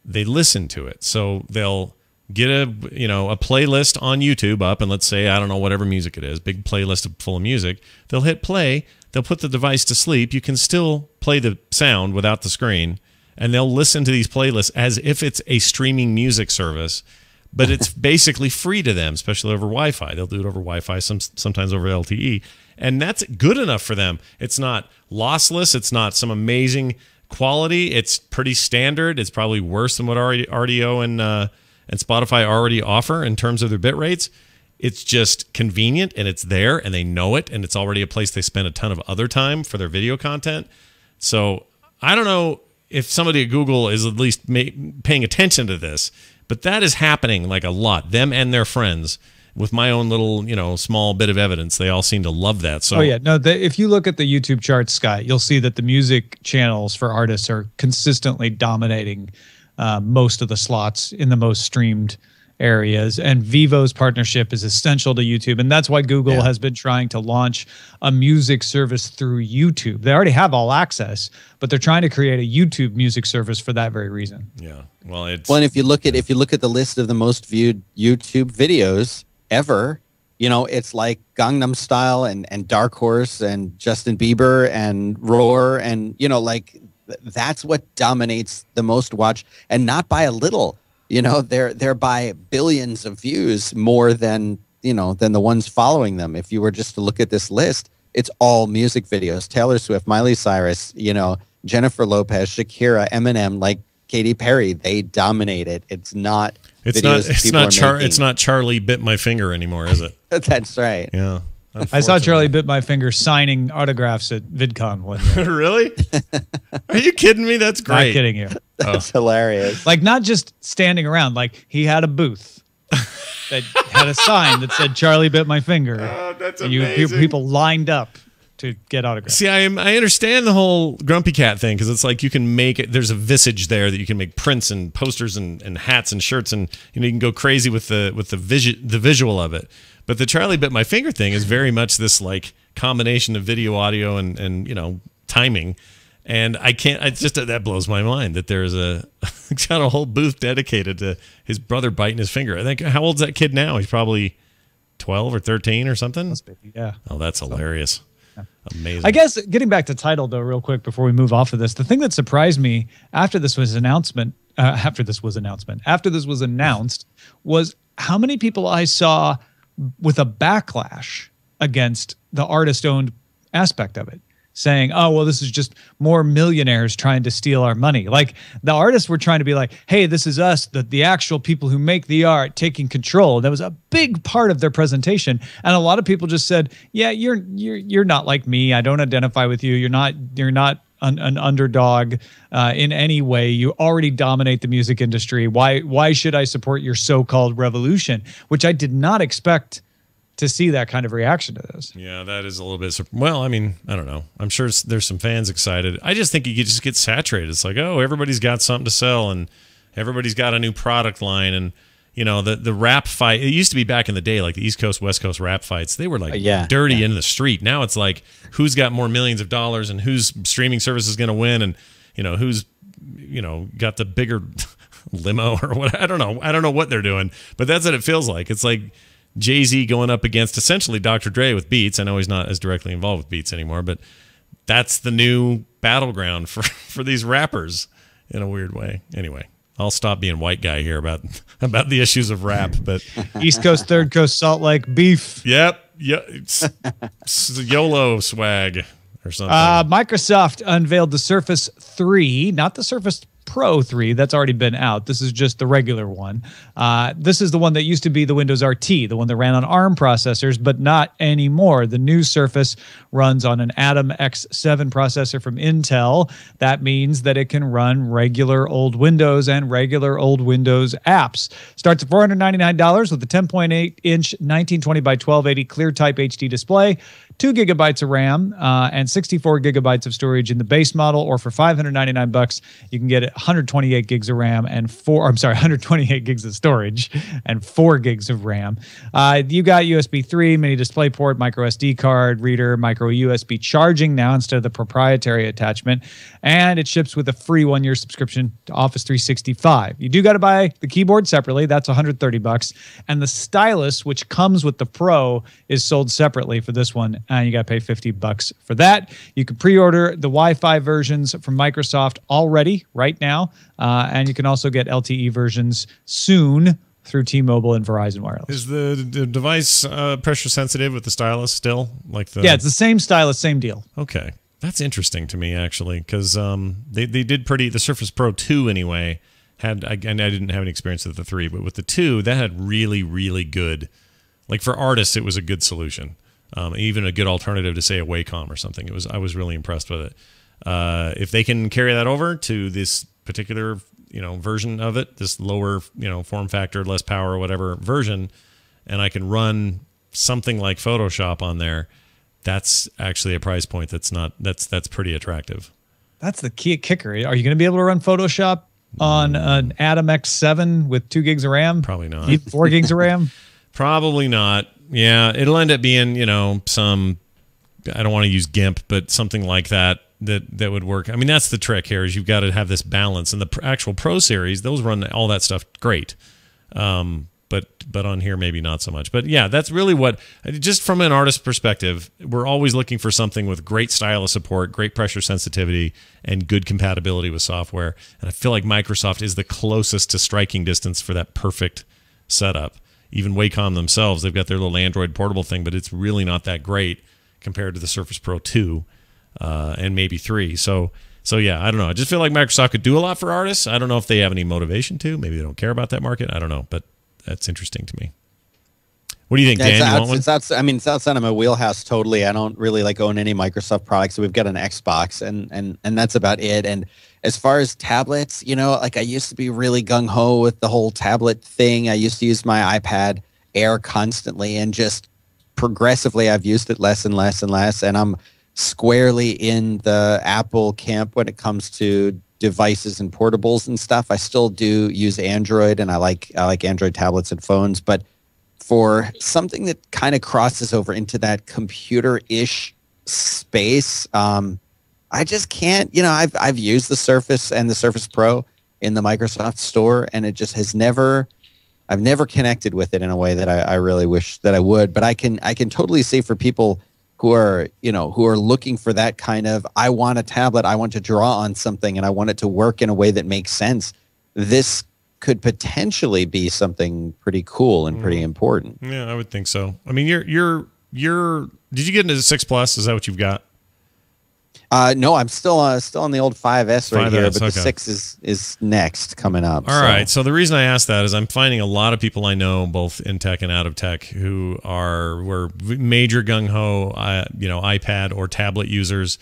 They listen to it. So they'll get a playlist on YouTube up, and let's say, I don't know, whatever music it is, big playlist full of music. They'll hit play. They'll put the device to sleep. You can still play the sound without the screen, and they'll listen to these playlists as if it's a streaming music service, but it's basically free to them, especially over Wi-Fi. They'll do it over Wi-Fi, sometimes over LTE, and that's good enough for them. It's not lossless. It's not some amazing quality. It's pretty standard. It's probably worse than what RDO and Spotify already offer in terms of their bit rates. It's just convenient, and it's there, and they know it, and it's already a place they spend a ton of other time for their video content. So I don't know if somebody at Google is at least paying attention to this, but that is happening like a lot. Them and their friends. With my own little, small bit of evidence, they all seem to love that. So, if you look at the YouTube charts, Scott, you'll see that the music channels for artists are consistently dominating most of the slots in the most streamed areas. And Vivo's partnership is essential to YouTube, and that's why Google has been trying to launch a music service through YouTube. They already have All Access, but they're trying to create a YouTube music service for that very reason. Yeah, well, and if you look at the list of the most viewed YouTube videos ever, it's like Gangnam Style and Dark Horse and Justin Bieber and Roar, and that's what dominates the most watch, and not by a little. They're by billions of views more than the ones following them. If you were just to look at this list, it's all music videos. Taylor Swift, Miley Cyrus, Jennifer Lopez, Shakira, Eminem, like Katy Perry, they dominate it. It's not Charlie Bit My Finger anymore, is it? That's right. Yeah. I saw Charlie Bit My Finger signing autographs at VidCon one year. Really? Are you kidding me? That's great. Not kidding you. That's hilarious. Like, not just standing around. Like, he had a booth that had a sign that said Charlie Bit My Finger. Oh, that's amazing. People lined up to get autographs. See, I understand the whole Grumpy Cat thing, because it's like you can make it. There's a visage there that you can make prints and posters and hats and shirts, and you can go crazy with the visual of it. But the Charlie Bit My Finger thing is very much this like combination of video, audio, and timing. And I can't. That blows my mind that there's got a whole booth dedicated to his brother biting his finger. I think, how old's that kid now? He's probably 12 or 13 or something. Yeah. Oh, that's hilarious. Amazing. I guess getting back to Tidal though, real quick before we move off of this, the thing that surprised me after this was announced was how many people I saw with a backlash against the artist-owned aspect of it, saying, oh, well, this is just more millionaires trying to steal our money. Like, the artists were trying to be like, hey, this is us, the actual people who make the art taking control. That was a big part of their presentation. And a lot of people just said, yeah, you're not like me. I don't identify with you. You're not an underdog in any way. You already dominate the music industry. Why should I support your so-called revolution? Which I did not expect to see that kind of reaction to this. Yeah, that is a little bit. Well, I mean, I don't know. I'm sure there's some fans excited. I just think you just get saturated. It's like, oh, everybody's got something to sell, and everybody's got a new product line, and the rap fight. It used to be back in the day, like the East Coast, West Coast rap fights. They were like dirty in the street. Now it's like, who's got more millions of dollars, and whose streaming service is going to win, and who's got the bigger limo or what. I don't know what they're doing, but that's what it feels like. It's like Jay-Z going up against essentially Dr. Dre with Beats. I know he's not as directly involved with Beats anymore, but that's the new battleground for these rappers in a weird way. Anyway, I'll stop being white guy here about the issues of rap. But East Coast, Third Coast, Salt Lake beef. Yep, YOLO swag or something. Microsoft unveiled the Surface 3, not the Surface Pro 3. That's already been out. This is just the regular one. This is the one that used to be the Windows RT, the one that ran on ARM processors, but not anymore. The new Surface runs on an Atom X7 processor from Intel. That means that it can run regular old Windows and regular old Windows apps. Starts at $499 with a 10.8-inch 1920 by 1280 clear type HD display, 2 gigabytes of RAM, and 64 gigabytes of storage in the base model, or for $599, you can get 128 gigs of RAM and 128 gigs of storage and 4 gigs of RAM. You got USB 3, mini DisplayPort, micro SD card reader, micro USB charging now instead of the proprietary attachment, and it ships with a free 1-year subscription to Office 365. You do got to buy the keyboard separately. That's $130, and the stylus, which comes with the Pro, is sold separately for this one, and you got to pay $50 for that. You can pre-order the Wi-Fi versions from Microsoft already right now, and you can also get LTE versions soon through T-Mobile and Verizon Wireless. Is the device pressure sensitive with the stylus still? Yeah, it's the same stylus, same deal. Okay. That's interesting to me, actually, because they did the Surface Pro 2 anyway, and I didn't have any experience with the 3, but with the 2, that had really, really good, like for artists, it was a good solution. Even a good alternative to, say, a Wacom or something. I was really impressed with it. If they can carry that over to this particular version of it, this lower form factor, less power, whatever version, and I can run something like Photoshop on there, that's actually a price point that's pretty attractive. That's the key kicker. Are you going to be able to run Photoshop on an Atom X7 with 2 gigs of RAM? Probably not. 4 gigs of RAM? Probably not. Yeah, it'll end up being, some, I don't want to use GIMP, but something like that would work. I mean, that's the trick here, is you've got to have this balance. And the actual Pro series, those run all that stuff great. But on here, maybe not so much. But yeah, that's really what, just from an artist perspective, we're always looking for something with great stylus support, great pressure sensitivity, and good compatibility with software. And I feel like Microsoft is the closest to striking distance for that perfect setup. Even Wacom themselves, they've got their little Android portable thing, but it's really not that great compared to the Surface Pro 2 and maybe 3. So yeah, I don't know. I just feel like Microsoft could do a lot for artists. I don't know if they have any motivation to. Maybe they don't care about that market. I don't know, but that's interesting to me. What do you think, Dan? You want one? It's outside of my wheelhouse totally. I don't really own any Microsoft products. So we've got an Xbox, and that's about it. And as far as tablets, I used to be really gung-ho with the whole tablet thing. I used to use my iPad Air constantly, and just progressively I've used it less and less and less. And I'm squarely in the Apple camp when it comes to devices and portables and stuff. I still do use Android, and I like Android tablets and phones, but for something that kind of crosses over into that computer-ish space, I just can't. I've used the Surface and the Surface Pro in the Microsoft Store, and it just has I've never connected with it in a way that I really wish that I would. But I can totally see for people who are looking for that kind of, I want a tablet, I want to draw on something, and I want it to work in a way that makes sense. This could potentially be something pretty cool and pretty important. Yeah, I would think so. I mean, you're did you get into the 6 Plus? Is that what you've got? No, I'm still on the old 5S right 5S, here, but okay. the 6 is next coming up. All right. So the reason I asked that is I'm finding a lot of people I know, both in tech and out of tech, who were major gung-ho, iPad or tablet users.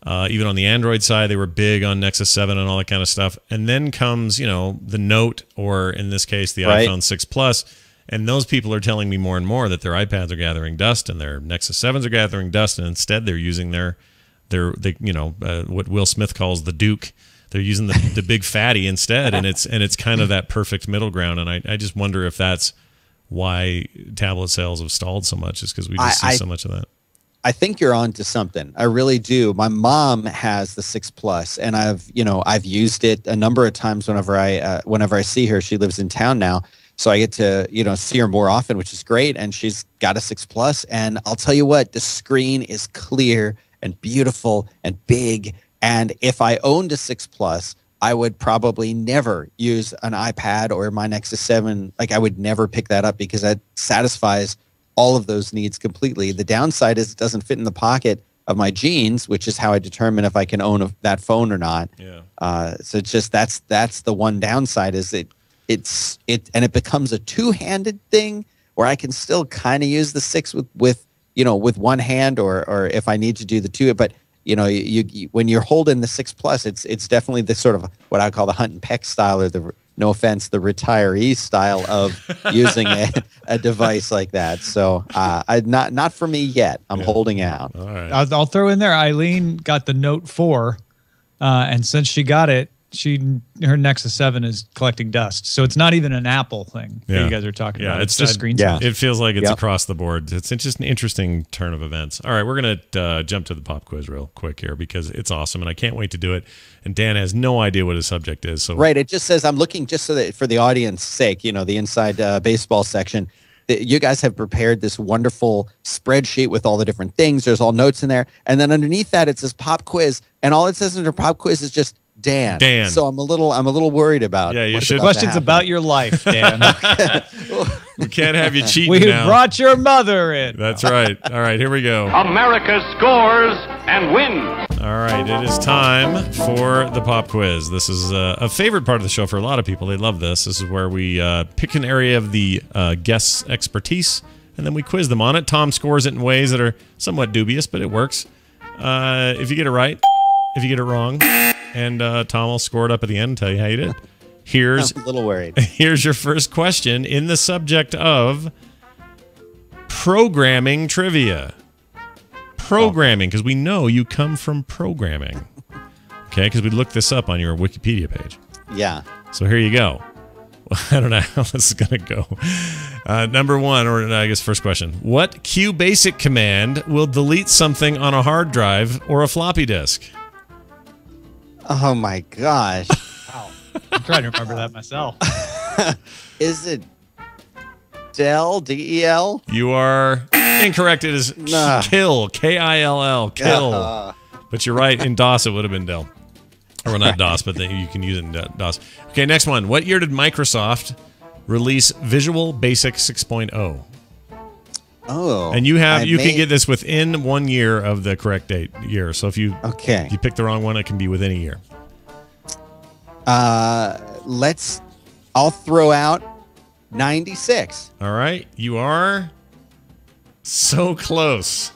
Even on the Android side, they were big on Nexus 7 and all that kind of stuff. And then comes, the Note, or in this case, the iPhone 6 Plus. And those people are telling me more and more that their iPads are gathering dust and their Nexus 7s are gathering dust, and instead they're using their what Will Smith calls the Duke. They're using the big fatty instead, and it's kind of that perfect middle ground. And I just wonder if that's why tablet sales have stalled so much, is because we just see so much of that. I think you're on to something. I really do. My mom has the 6 Plus, and I've used it a number of times whenever I see her. She lives in town now, so I get to see her more often, which is great. And she's got a 6 Plus, and I'll tell you what, the screen is clear and beautiful and big. And if I owned a 6 Plus, I would probably never use an iPad or my Nexus 7. I would never pick that up, because that satisfies all of those needs completely. The downside is it doesn't fit in the pocket of my jeans, which is how I determine if I can own that phone or not. Yeah. So it's just that's the one downside is it becomes a two-handed thing where I can still kind of use the 6 with one hand or if I need to do the 2, but you when you're holding the 6 Plus, it's definitely the sort of what I call the hunt and peck style, or the, no offense, the retiree style of using a device like that. So not for me yet. I'm holding out. All right. I'll throw in there. Eileen got the Note 4, and since she got it, her Nexus 7 is collecting dust. So it's not even an Apple thing that you guys are talking about. It's just screen size. It feels like it's across the board. It's just an interesting turn of events. All right, we're going to jump to the pop quiz real quick here because it's awesome, and I can't wait to do it. And Dan has no idea what his subject is. So right, it just says, I'm looking just so that for the audience's sake, the inside baseball section, you guys have prepared this wonderful spreadsheet with all the different things. There's all notes in there. And then underneath that, it says pop quiz. And all it says under pop quiz is just Dan. So I'm a little worried about. Yeah, you should. Questions about your life, Dan. We can't have you cheating. We now. brought your mother in. That's right. All right, here we go. America scores and wins. All right, it is time for the pop quiz. This is a favorite part of the show for a lot of people. They love this. This is where we pick an area of the guest's expertise, and then we quiz them on it. Tom scores it in ways that are somewhat dubious, but it works. If you get it right, if you get it wrong, and Tom will score it up at the end and tell you how you did. I'm a little worried. Here's your first question in the subject of programming trivia. Programming, because we know you come from programming. Okay, because we looked this up on your Wikipedia page. Yeah. So here you go. I don't know how this is going to go. Number one, or I guess first question. What QBasic command will delete something on a hard drive or a floppy disk? Oh my gosh. Wow. I'm trying to remember that myself. Is it Dell? D-E-L? You are incorrect. It is kill. K-I-L-L. Kill. But you're right. In DOS, it would have been Dell. Or not DOS, but you can use it in DOS. Okay, next one. What year did Microsoft release Visual Basic 6.0? Oh. And you can get this within 1 year of the correct year. So if you pick the wrong one, it can be within a year. I'll throw out 96. All right. You are so close.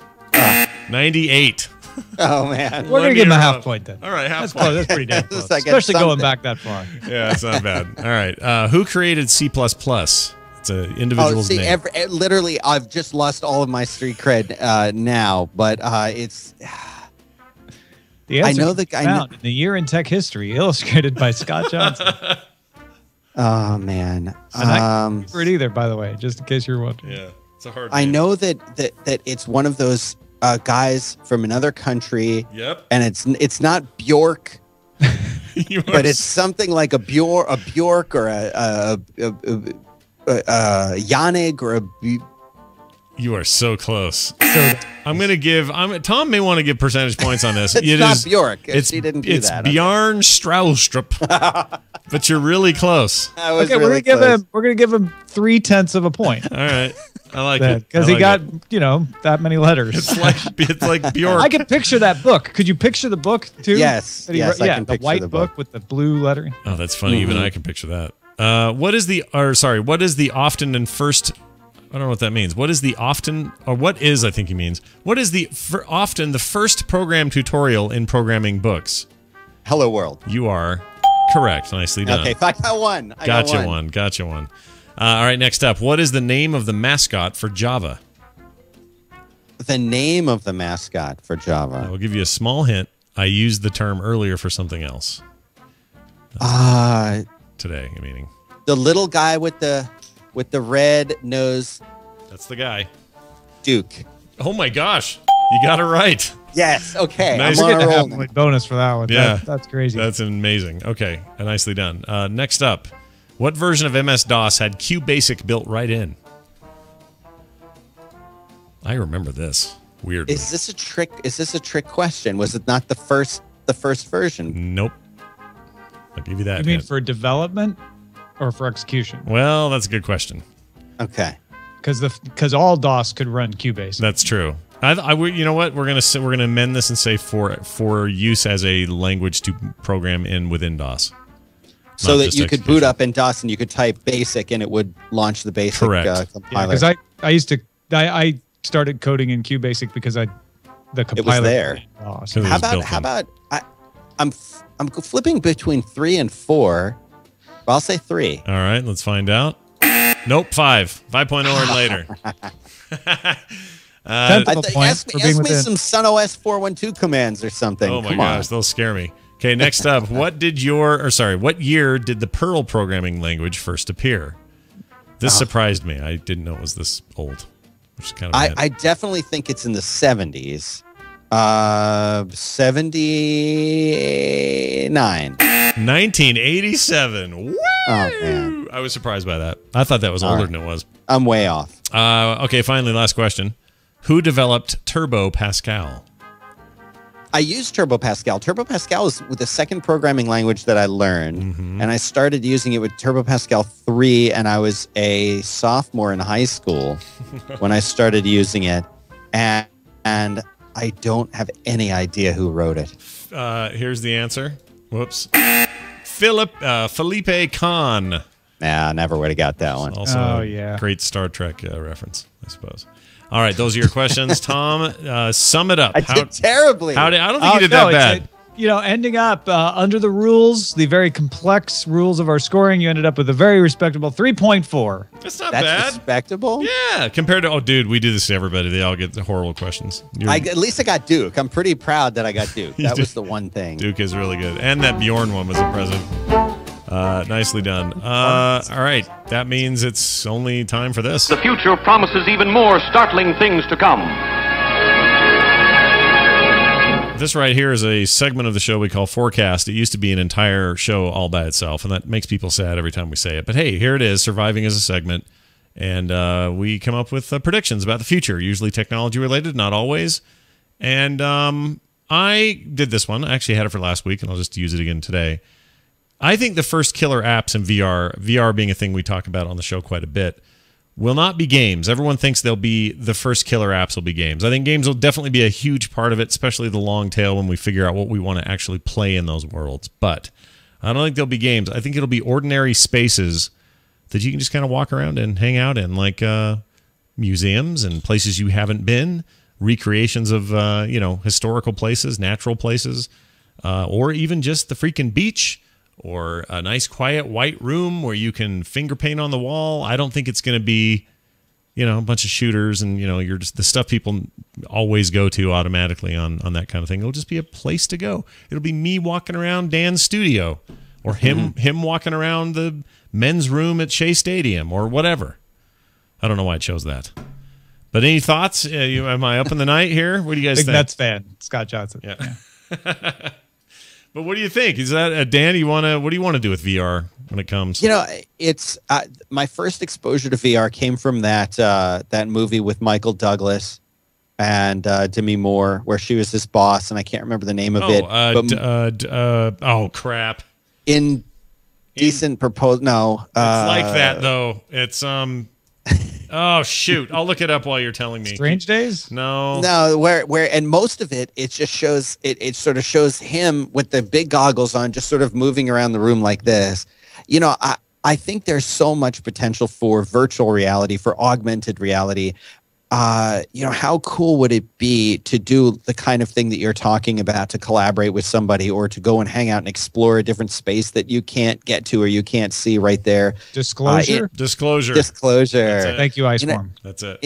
98. Oh, man. We're going to give him a half point then. All right, half point. point. That's pretty damn close. Especially going back that far. Yeah, it's not bad. All right. Who created C++? It's an individual's name. Literally, I've just lost all of my street cred now, but it's... The answer found in the Year in Tech History, illustrated by Scott Johnson. Oh, man. And I can't remember it either, by the way, just in case you're wondering. Yeah, it's a hard I know that it's one of those guys from another country. Yep. And it's not Bjork, but it's something like a Bjork or a Yannig or a... You are so close. I'm going to give... Tom may want to give percentage points on this. It's not Bjork. She didn't do it's that. It's Bjarne Stroustrup. But you're really close. Okay, we're going to give him 0.3 of a point. All right. I like it. Because he got, that many letters. It's like Bjork. I can picture that book. Could you picture the book, too? Yes. Yes, I can picture the white the book with the blue lettering. Oh, that's funny. Even I can picture that. What is the often and first... I don't know what that means. What is the often, or what is, I think he means, what is often the first program tutorial in programming books? Hello World. You are correct. Nicely done. Okay, I got one. Gotcha one. All right, next up. What is the name of the mascot for Java? The name of the mascot for Java. I will give you a small hint. I used the term earlier for something else. Today, meaning. The little guy with the red nose. That's the guy. Duke. Oh my gosh. You got it right. Yes. Okay. Nice. I'm on a roll. Bonus for that one. Yeah. That's crazy. That's amazing. Okay. Nicely done. Next up. What version of MS-DOS had QBasic built right in? I remember this. Weirdly. Is this a trick question? Was it not the first version? Nope. I'll give you that. You mean for development or for execution? Well, that's a good question. Okay. because all DOS could run QBasic. That's true. You know what? We're gonna amend this and say for use as a language to program within DOS, so that you could boot up in DOS and you could type BASIC and it would launch the BASIC compiler. Because I started coding in QBasic because the compiler it was there. DOS. How about I'm flipping between 3 and 4. But I'll say 3. All right, let's find out. Nope, 5. 5.0 or later. Ask me some SunOS 412 commands or something. Oh my gosh, they'll scare me. Okay, next up, what year did the Perl programming language first appear? This surprised me. I didn't know it was this old. Which is kind of I definitely think it's in the 70s. 79. 1987. Woo! Oh man, I was surprised by that. I thought that was older than it was. I'm way off. Okay, finally, last question. Who developed Turbo Pascal? I used Turbo Pascal. Turbo Pascal is the second programming language that I learned, and I started using it with Turbo Pascal 3, and I was a sophomore in high school when I started using it, and I don't have any idea who wrote it. Here's the answer. Whoops. Felipe Kahn. Nah, never would have got that one. Also, great Star Trek reference, I suppose. All right, those are your questions, Tom. Sum it up. I did terribly. I don't think you did that bad. Ending up under the rules, the very complex rules of our scoring, you ended up with a very respectable 3.4. That's not bad. That's respectable? Yeah, compared to, dude, we do this to everybody. They all get the horrible questions. At least I got Duke. I'm pretty proud that I got Duke. That was the one thing. Duke is really good. And that Bjorn one was impressive. Nicely done. All right, that means it's only time for this. The future promises even more startling things to come. This right here is a segment of the show we call Forecast. It used to be an entire show all by itself, and that makes people sad every time we say it. But hey, here it is, surviving as a segment. And we come up with predictions about the future, usually technology related, not always. And I did this one. I actually had it for last week, and I'll just use it again today. I think the first killer apps in VR being a thing we talk about on the show quite a bit, will not be games. Everyone thinks they'll be the first killer apps will be games. I think games will definitely be a huge part of it, especially the long tail when we figure out what we want to actually play in those worlds. But I don't think they'll be games. I think it'll be ordinary spaces that you can just kind of walk around and hang out in, like museums and places you haven't been, recreations of historical places, natural places, or even just the freaking beach, or a nice quiet white room where you can finger paint on the wall. I don't think it's going to be, a bunch of shooters and, you're just the stuff people always go to automatically on that kind of thing. It'll just be a place to go. It'll be me walking around Dan's studio, or him walking around the men's room at Shea Stadium, or whatever. I don't know why I chose that. But any thoughts? Am I up in the night here? What do you guys think? Big Mets fan, Scott Johnson. Yeah. But what do you think? Is that Dan? What do you want to do with VR when it comes? It's my first exposure to VR came from that movie with Michael Douglas and Demi Moore, where she was his boss, and I can't remember the name of it. Oh crap! Indecent Proposal. No, it's like that though. It's Oh shoot! I'll look it up while you're telling me. Strange Days? No. Where and most of it just shows it sort of shows him with the big goggles on, just sort of moving around the room like this. I think there's so much potential for virtual reality, for augmented reality. How cool would it be to do the kind of thing that you're talking about, to collaborate with somebody, or to go and hang out and explore a different space that you can't get to or you can't see right there? Disclosure. Thank you, Iceworm. That's it.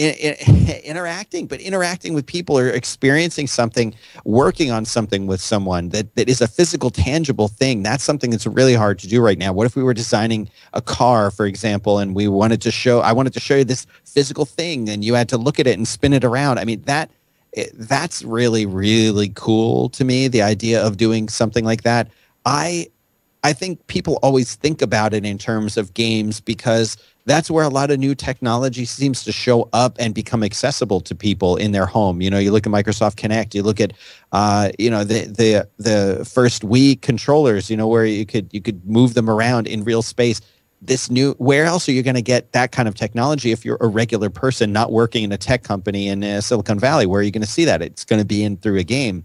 Interacting with people, or experiencing something, working on something with someone that is a physical, tangible thing. That's something that's really hard to do right now. What if we were designing a car, for example, and I wanted to show you this physical thing, and you had to look at it and spin it around? I mean, that's really, really cool to me, the idea of doing something like that. I think people always think about it in terms of games, because that's where a lot of new technology seems to show up and become accessible to people in their home. You look at Microsoft Kinect, you look at the first Wii controllers, where you could move them around in real space. this new, where else are you going to get that kind of technology if you're a regular person not working in a tech company in Silicon Valley? Where are you going to see that? It's going to be in through a game.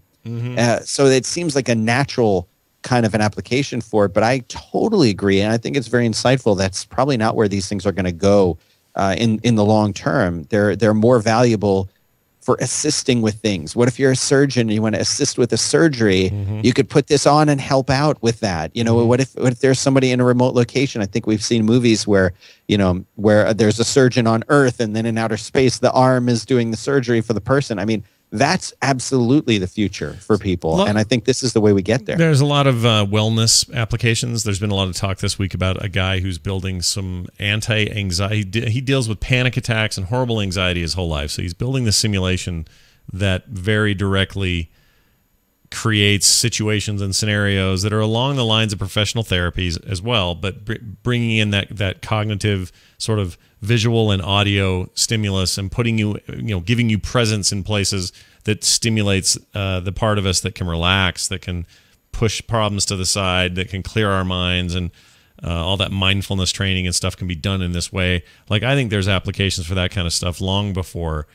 So it seems like a natural kind of an application for it, but I totally agree. And I think it's very insightful. That's probably not where these things are going to go in the long term. They're more valuable for assisting with things. What if you're a surgeon and you want to assist with a surgery? You could put this on and help out with that. You know, what if there's somebody in a remote location? I think we've seen movies where, you know, where there's a surgeon on Earth and then in outer space, the arm is doing the surgery for the person. I mean, that's absolutely the future for people. And I think this is the way we get there. There's a lot of wellness applications. There's been a lot of talk this week about a guy who's building some anti-anxiety. He deals with panic attacks and horrible anxiety his whole life. So he's building the simulation that very directly creates situations and scenarios that are along the lines of professional therapies as well, but bringing in that cognitive sort of visual and audio stimulus and putting giving you presence in places that stimulates the part of us that can relax, that can push problems to the side, that can clear our minds, and all that mindfulness training and stuff can be done in this way. Like, I think there's applications for that kind of stuff long before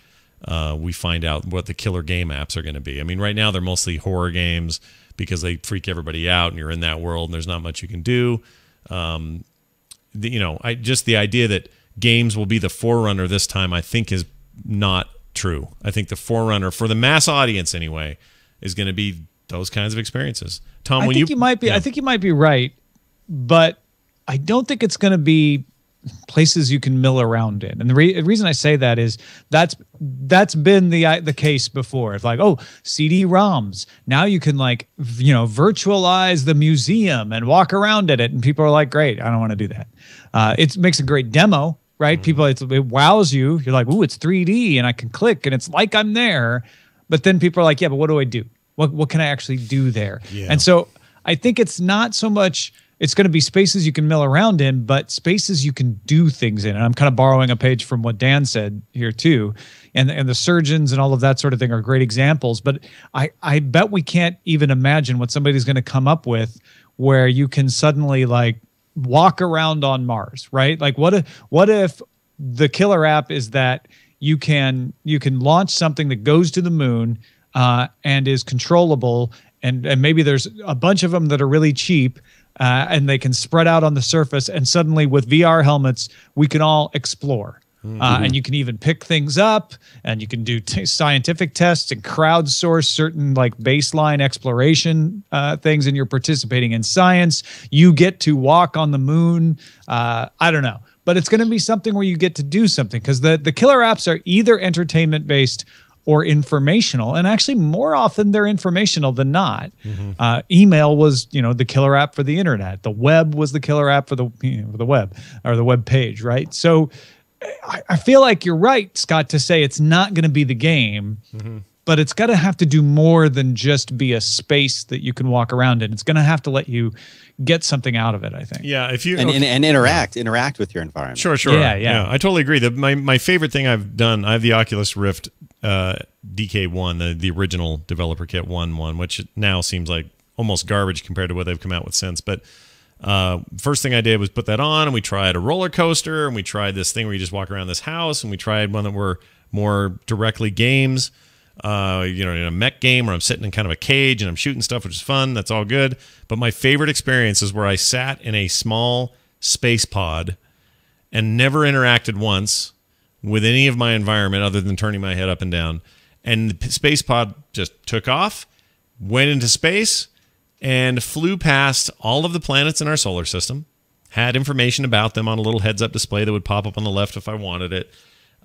we find out what the killer game apps are going to be. I mean, right now they're mostly horror games because they freak everybody out and you're in that world and there's not much you can do. Just the idea that games will be the forerunner this time, I think, is not true. I think the forerunner for the mass audience anyway is going to be those kinds of experiences. Tom, I think you might be right, but I don't think it's going to be places you can mill around in. And the reason I say that is that's been the case before. It's like, oh, CD-ROMs. Now you can virtualize the museum and walk around at it. And people are like, great, I don't want to do that. It makes a great demo, right? People, it wows you. You're like, ooh, it's 3D and I can click and it's like I'm there. But then people are like, yeah, but what do I do? What can I actually do there? Yeah. And so I think it's not so much it's going to be spaces you can mill around in, but spaces you can do things in. And I'm kind of borrowing a page from what Dan said here too. And the surgeons and all of that sort of thing are great examples. But I bet we can't even imagine what somebody's going to come up with where you can suddenly walk around on Mars, right? Like what if the killer app is that you can launch something that goes to the moon and is controllable, and maybe there's a bunch of them that are really cheap, and they can spread out on the surface, and suddenly with VR helmets we can all explore. And you can even pick things up, and you can do scientific tests and crowdsource certain baseline exploration things, and you're participating in science. You get to walk on the moon. I don't know, but it's going to be something where you get to do something, because the killer apps are either entertainment based or informational, and actually more often they're informational than not. Email was, the killer app for the internet. The web was the killer app for the web, or the web page, right? So I feel like you're right, Scott, to say it's not going to be the game, but it's got to have to do more than just be a space that you can walk around in. It's going to have to let you get something out of it, I think. Yeah, if you and interact with your environment. Sure. Yeah, I totally agree. My favorite thing I've done, I have the Oculus Rift DK1, the original developer kit one, which now seems like almost garbage compared to what they've come out with since. But first thing I did was put that on, and we tried a roller coaster, and we tried this thing where you just walk around this house, and we tried one that were more directly games. In a mech game where I'm sitting in kind of a cage and I'm shooting stuff, which is fun. That's all good. But my favorite experience is where I sat in a small space pod and never interacted once with any of my environment other than turning my head up and down. And the space pod just took off, went into space, and flew past all of the planets in our solar system, had information about them on a little heads-up display that would pop up on the left if I wanted it.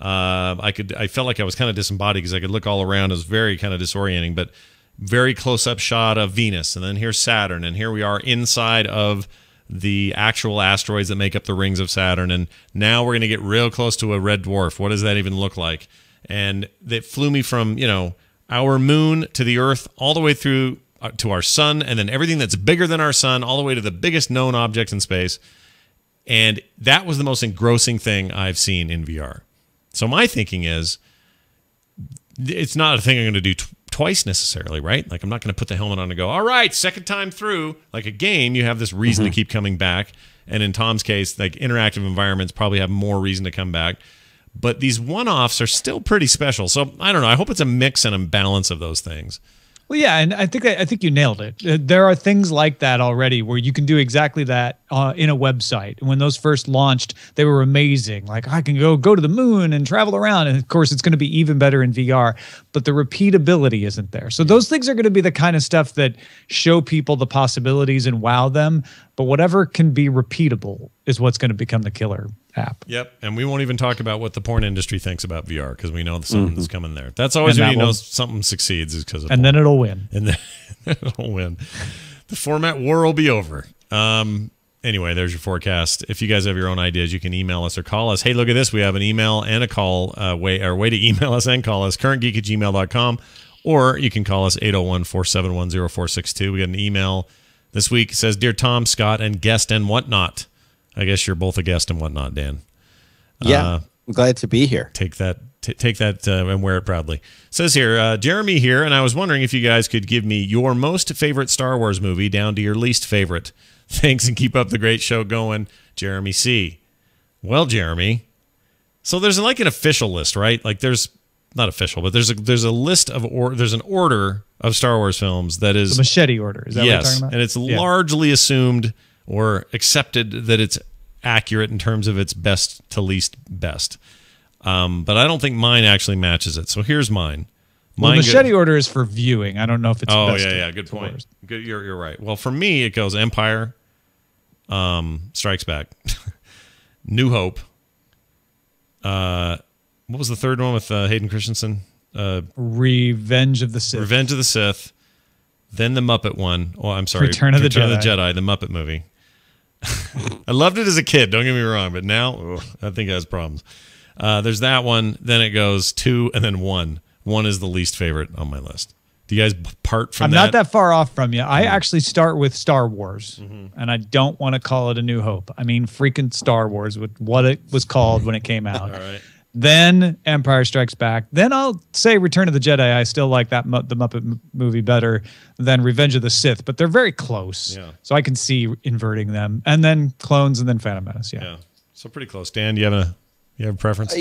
I felt like I was kind of disembodied because I could look all around. It was very kind of disorienting, but very close-up shot of Venus, and then here's Saturn, and here we are inside of the actual asteroids that make up the rings of Saturn, and now we're going to get real close to a red dwarf. What does that even look like? And it flew me from, our moon to the Earth all the way through to our sun, and then everything that's bigger than our sun all the way to the biggest known object in space. And that was the most engrossing thing I've seen in VR. So my thinking is, it's not a thing I'm going to do twice necessarily, right? Like, I'm not going to put the helmet on and go, all right, second time through. Like a game, you have this reason to keep coming back. And in Tom's case, like interactive environments probably have more reason to come back. But these one-offs are still pretty special. So I don't know. I hope it's a mix and a balance of those things. Well, yeah, and I think you nailed it. There are things like that already where you can do exactly that in a website. And when those first launched, they were amazing. Like, I can go to the moon and travel around, and of course, it's going to be even better in VR. But the repeatability isn't there. So those things are going to be the kind of stuff that show people the possibilities and wow them. But whatever can be repeatable is what's going to become the killer app. Yep, and we won't even talk about what the porn industry thinks about VR because we know something's coming there. That's always when you know something succeeds is because of porn. Then it'll win. And then it'll win. The format war will be over. Anyway, there's your forecast. If you guys have your own ideas, you can email us or call us. Hey, look at this. We have an email and a call way to email us and call us, currentgeek@gmail.com, or you can call us 801-471-0462. We got an email this week. It says, Dear Tom, Scott, and guest and whatnot. I guess you're both a guest and whatnot, Dan. Yeah, I'm glad to be here. Take that and wear it proudly. It says here, Jeremy here, and I was wondering if you guys could give me your most favorite Star Wars movie down to your least favorite. Thanks, and keep up the great show going, Jeremy C. Well, Jeremy, so there's like an official list, right? Like there's not official, but there's a list of there's an order of Star Wars films that is the machete order. Is that what you're talking about? And it's largely assumed or accepted that it's accurate in terms of its best to least best. But I don't think mine actually matches it. So here's mine. Well, the machete order is for viewing. I don't know if it's best. Yeah, good point. Good, you're right. Well, for me, it goes Empire, Strikes Back, New Hope. What was the third one with Hayden Christensen? Revenge of the Sith. Revenge of the Sith. Then the Muppet one. Oh, I'm sorry. Return of the Jedi, the Muppet movie. I loved it as a kid, don't get me wrong, but now I think it has problems. There's that one, then it goes 2, and then 1. 1 is the least favorite on my list. Do you guys part from that? I'm not that far off from you. I actually start with Star Wars, and I don't want to call it A New Hope. I mean freaking Star Wars with what it was called when it came out. All right. Then Empire Strikes Back. Then I'll say Return of the Jedi. I still like the Muppet movie better than Revenge of the Sith, but they're very close. Yeah. So I can see inverting them. And then Clones and then Phantom Menace. Yeah. So pretty close. Dan, do you have a preference?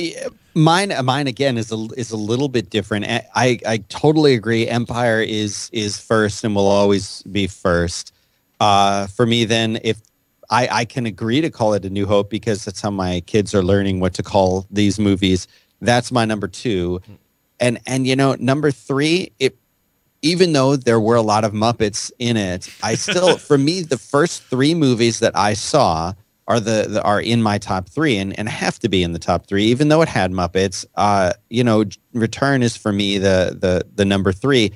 Mine again is a little bit different. I totally agree. Empire is first and will always be first. For me, then, if I can agree to call it A New Hope because that's how my kids are learning what to call these movies. That's my number 2. And you know, number 3, even though there were a lot of Muppets in it, I still, for me, the first 3 movies that I saw are in my top 3 and have to be in the top 3, even though it had Muppets. You know, Return is for me the number 3.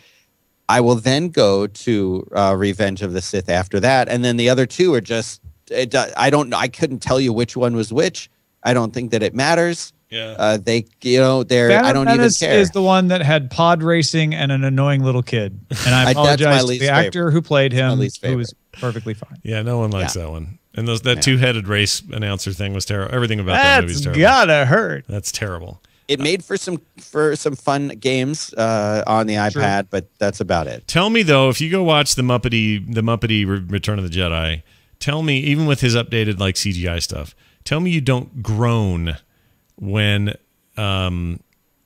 I will then go to Revenge of the Sith after that, and then the other 2 are just I couldn't tell you which one was which. I don't think that it matters. Yeah. Phantom I don't Menace even care. Is the one that had pod racing and an annoying little kid. And I apologize to the actor who played him, who was perfectly fine. Yeah, no one likes that one. And that two-headed race announcer thing was terrible. Everything about that movie is terrible. That's gotta hurt. That's terrible. It made for some fun games on the iPad, but that's about it. Tell me though, if you go watch the Muppety Return of the Jedi, tell me, even with his updated like CGI stuff, tell me you don't groan when freaking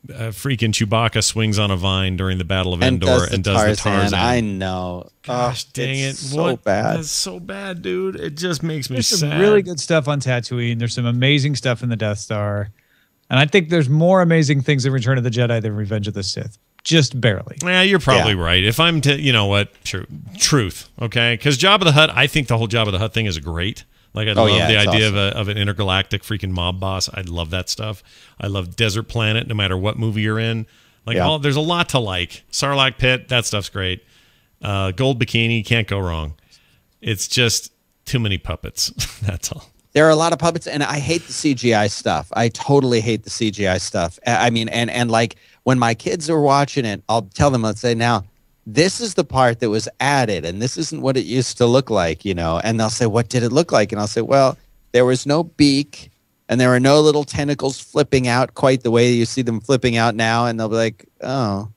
Chewbacca swings on a vine during the Battle of Endor and does the Tarzan. I know. Gosh, dang it. So bad. That's so bad, dude. It just makes me sad. There's some sad. really good stuff on Tatooine. There's some amazing stuff in the Death Star. And I think there's more amazing things in Return of the Jedi than Revenge of the Sith. Just barely. Yeah, you're probably right. If I'm to, you know what, truth, okay? Because Jabba the Hutt, I think the whole Jabba the Hutt thing is great. Like, I love the idea of an intergalactic freaking mob boss. I love that stuff. I love Desert Planet, no matter what movie you're in. Like, there's a lot to like. Sarlacc Pit, that stuff's great. Gold Bikini, can't go wrong. It's just too many puppets. That's all. There are a lot of puppets, and I hate the CGI stuff. I totally hate the CGI stuff. I mean, and like when my kids are watching it, I'll tell them, let's say, now, this is the part that was added, and this isn't what it used to look like, you know. And they'll say, what did it look like? And I'll say, well, there was no beak, and there were no little tentacles flipping out quite the way you see them flipping out now. And they'll be like, oh,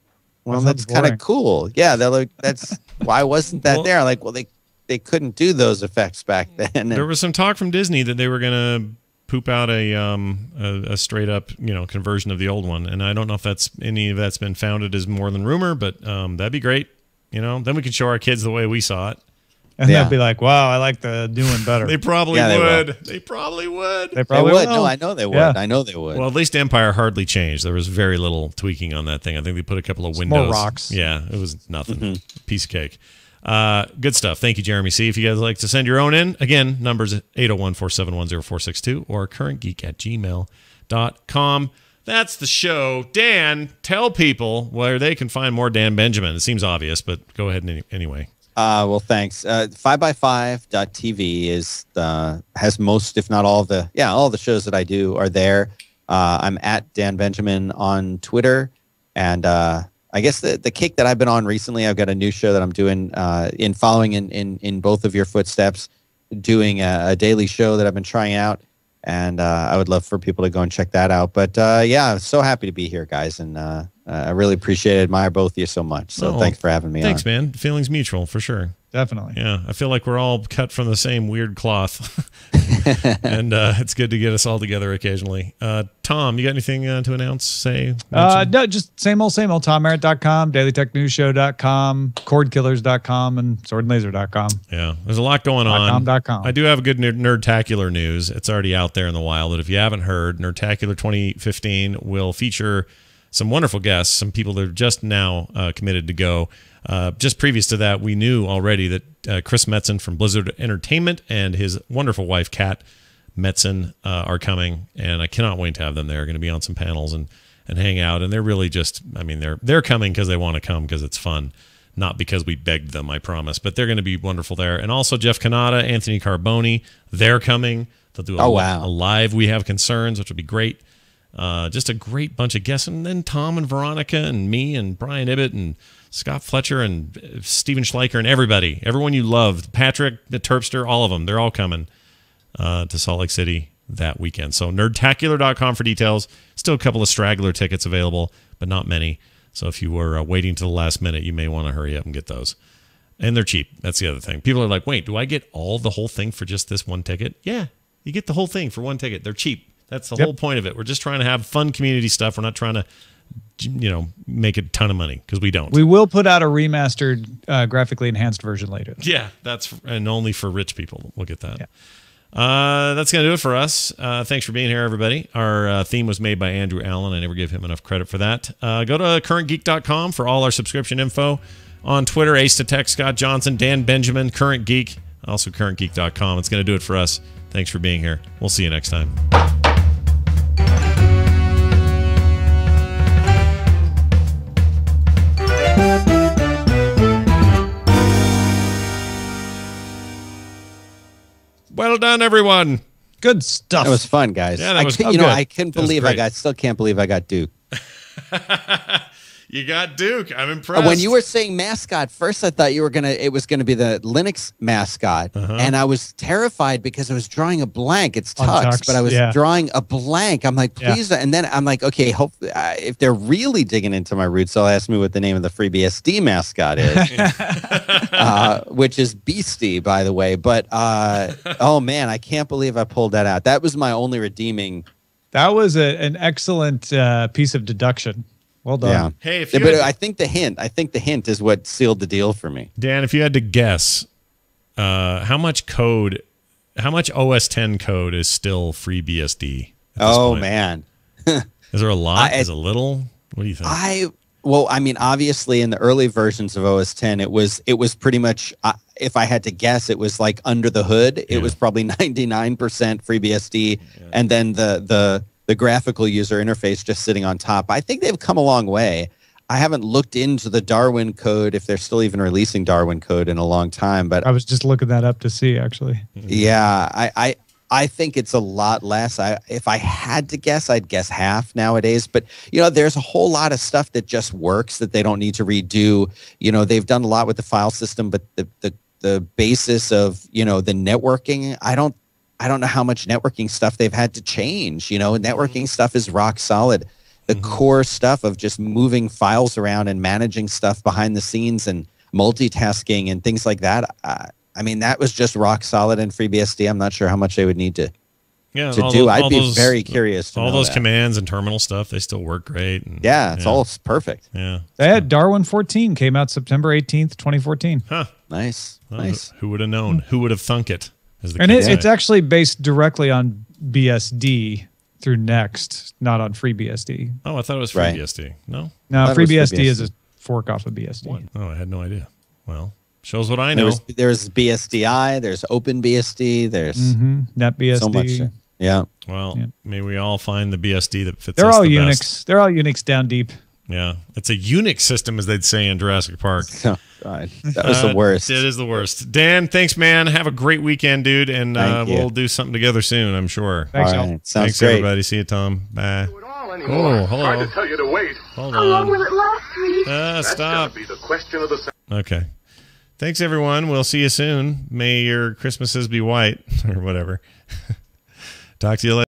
well, that's kind of cool. Yeah, they're like, that's why wasn't that there? Like, well, they couldn't do those effects back then. And there was some talk from Disney that they were going to poop out a straight up conversion of the old one, and I don't know if any of that's been founded as more than rumor, but that'd be great. Then we could show our kids the way we saw it. And they'll be like, wow, I like the new one better. They probably would. They probably would. They probably would. No, I know they would. Yeah. I know they would. Well, at least Empire hardly changed. There was very little tweaking on that thing. I think they put a couple of windows. More rocks. Yeah, it was nothing. Piece of cake. Good stuff. Thank you, Jeremy C. If you guys would like to send your own in, again, numbers 801-471-0462 or currentgeek@gmail.com. That's the show. Dan, tell people where they can find more Dan Benjamin. It seems obvious, but go ahead anyway. Well, thanks. 5x5.tv has most, if not all the shows that I do are there. I'm at Dan Benjamin on Twitter, and I guess the kick that I've been on recently, I've got a new show that I'm doing in following in both of your footsteps, doing a daily show that I've been trying out, and I would love for people to go and check that out. But I'm so happy to be here, guys, and I really appreciate it. Admire both of you so much. So thanks for having me. Thanks, man. Feelings mutual for sure. Definitely. Yeah, I feel like we're all cut from the same weird cloth, and it's good to get us all together occasionally. Tom, you got anything to announce? Say? No, just same old, TomMerritt.com, DailyTechNewsShow.com, CordKillers.com, and SwordandLaser.com. Yeah, there's a lot going on. .com. I do have a good Nerdtacular news. It's already out there in the wild, but if you haven't heard, Nerdtacular 2015 will feature some wonderful guests, some people that are just now committed to go. Just previous to that, we knew already that Chris Metzen from Blizzard Entertainment and his wonderful wife, Kat Metzen, are coming, and I cannot wait to have them there. They're going to be on some panels and hang out, and they're really just, they're coming because they want to come because it's fun, not because we begged them, I promise, but they're going to be wonderful there. And also Jeff Canada, Anthony Carboni, they're coming. They'll do a live We Have Concerns, which will be great. Just a great bunch of guests, and then Tom and Veronica and me and Brian Ibbett and Scott Fletcher and Steven Schleicher and everyone you loved, Patrick, the Terpster, all of them, they're all coming to Salt Lake City that weekend. So nerdtacular.com for details. Still a couple of straggler tickets available, but not many. So if you were waiting to the last minute, you may want to hurry up and get those. And they're cheap. That's the other thing. People are like, wait, do I get the whole thing for just this one ticket? Yeah, you get the whole thing for one ticket. They're cheap. That's the whole point of it. We're just trying to have fun community stuff. We're not trying to, make a ton of money because we don't. We will put out a remastered, graphically enhanced version later. Yeah, and only for rich people. We'll get that. Yeah. That's going to do it for us. Thanks for being here, everybody. Our theme was made by Andrew Allen. I never give him enough credit for that. Go to currentgeek.com for all our subscription info. On Twitter, Ace to Tech, Scott Johnson, Dan Benjamin, Current Geek, also currentgeek.com. It's going to do it for us. Thanks for being here. We'll see you next time. Well done, everyone. Good stuff. That was fun, guys. Yeah, that was good. I couldn't believe still can't believe I got Duke. You got Duke. I'm impressed. When you were saying mascot, first I thought it was gonna be the Linux mascot, and I was terrified because I was drawing a blank. It's Tux, but I was drawing a blank. I'm like, please, and then I'm like, okay, hope if they're really digging into my roots, they'll ask me what the name of the FreeBSD mascot is, which is Beastie, by the way. But oh man, I can't believe I pulled that out. That was my only redeeming. That was an excellent piece of deduction. Well done. Yeah. Hey, I think the hint is what sealed the deal for me. Dan, if you had to guess, how much OS 10 code is still FreeBSD? Oh man, is there a lot? Is it a little? What do you think? Obviously, in the early versions of OS 10, it was pretty much. If I had to guess, it was like under the hood. It was probably 99% FreeBSD, and then the graphical user interface just sitting on top. I think they've come a long way. I haven't looked into the Darwin code, if they're still even releasing Darwin code, in a long time. But I was just looking that up to see, actually. Yeah, I think it's a lot less. If I had to guess, I'd guess half nowadays. But, there's a whole lot of stuff that just works that they don't need to redo. They've done a lot with the file system, but the basis of, the networking, I don't know how much networking stuff they've had to change. Networking stuff is rock solid. the core stuff of just moving files around and managing stuff behind the scenes and multitasking and things like that. I mean, that was just rock solid in FreeBSD. I'm not sure how much they would need to do. I'd be very curious to all know those that. commands and terminal stuff, they still work great. And, Yeah, it's all perfect. Yeah. They had Darwin 14 came out September 18th, 2014. Huh. Nice. Well, Nice. Who would have known? Who would have thunk it? As the And kids it's say. actually based directly on BSD through Next, not on FreeBSD. Oh, I thought it was Right. FreeBSD. No? Now, thought it was FreeBSD is FreeBSD. a fork off of BSD. Oh, I had no idea. Well, shows what I know. There's BSDI, there's OpenBSD, there's NetBSD. so much. Yeah. Well, Yeah. may we all find the BSD that fits They're us all the Unix. best. They're all Unix down deep. Yeah. It's a Unix system, as they'd say in Jurassic Park. Oh, God. That was the worst. It is the worst. Dan, thanks, man. Have a great weekend, dude. And Thank you. we'll do something together soon, I'm sure. Thanks, All y'all. right. Sounds Thanks, great. everybody. See you, Tom. Bye. Do it all anymore. Oh, hello. Tried to tell you to wait. Hold How long on. will it last, sweetie? That's Stop. gonna be the question of the century. Okay. Thanks, everyone. We'll see you soon. May your Christmases be white or whatever. Talk to you later.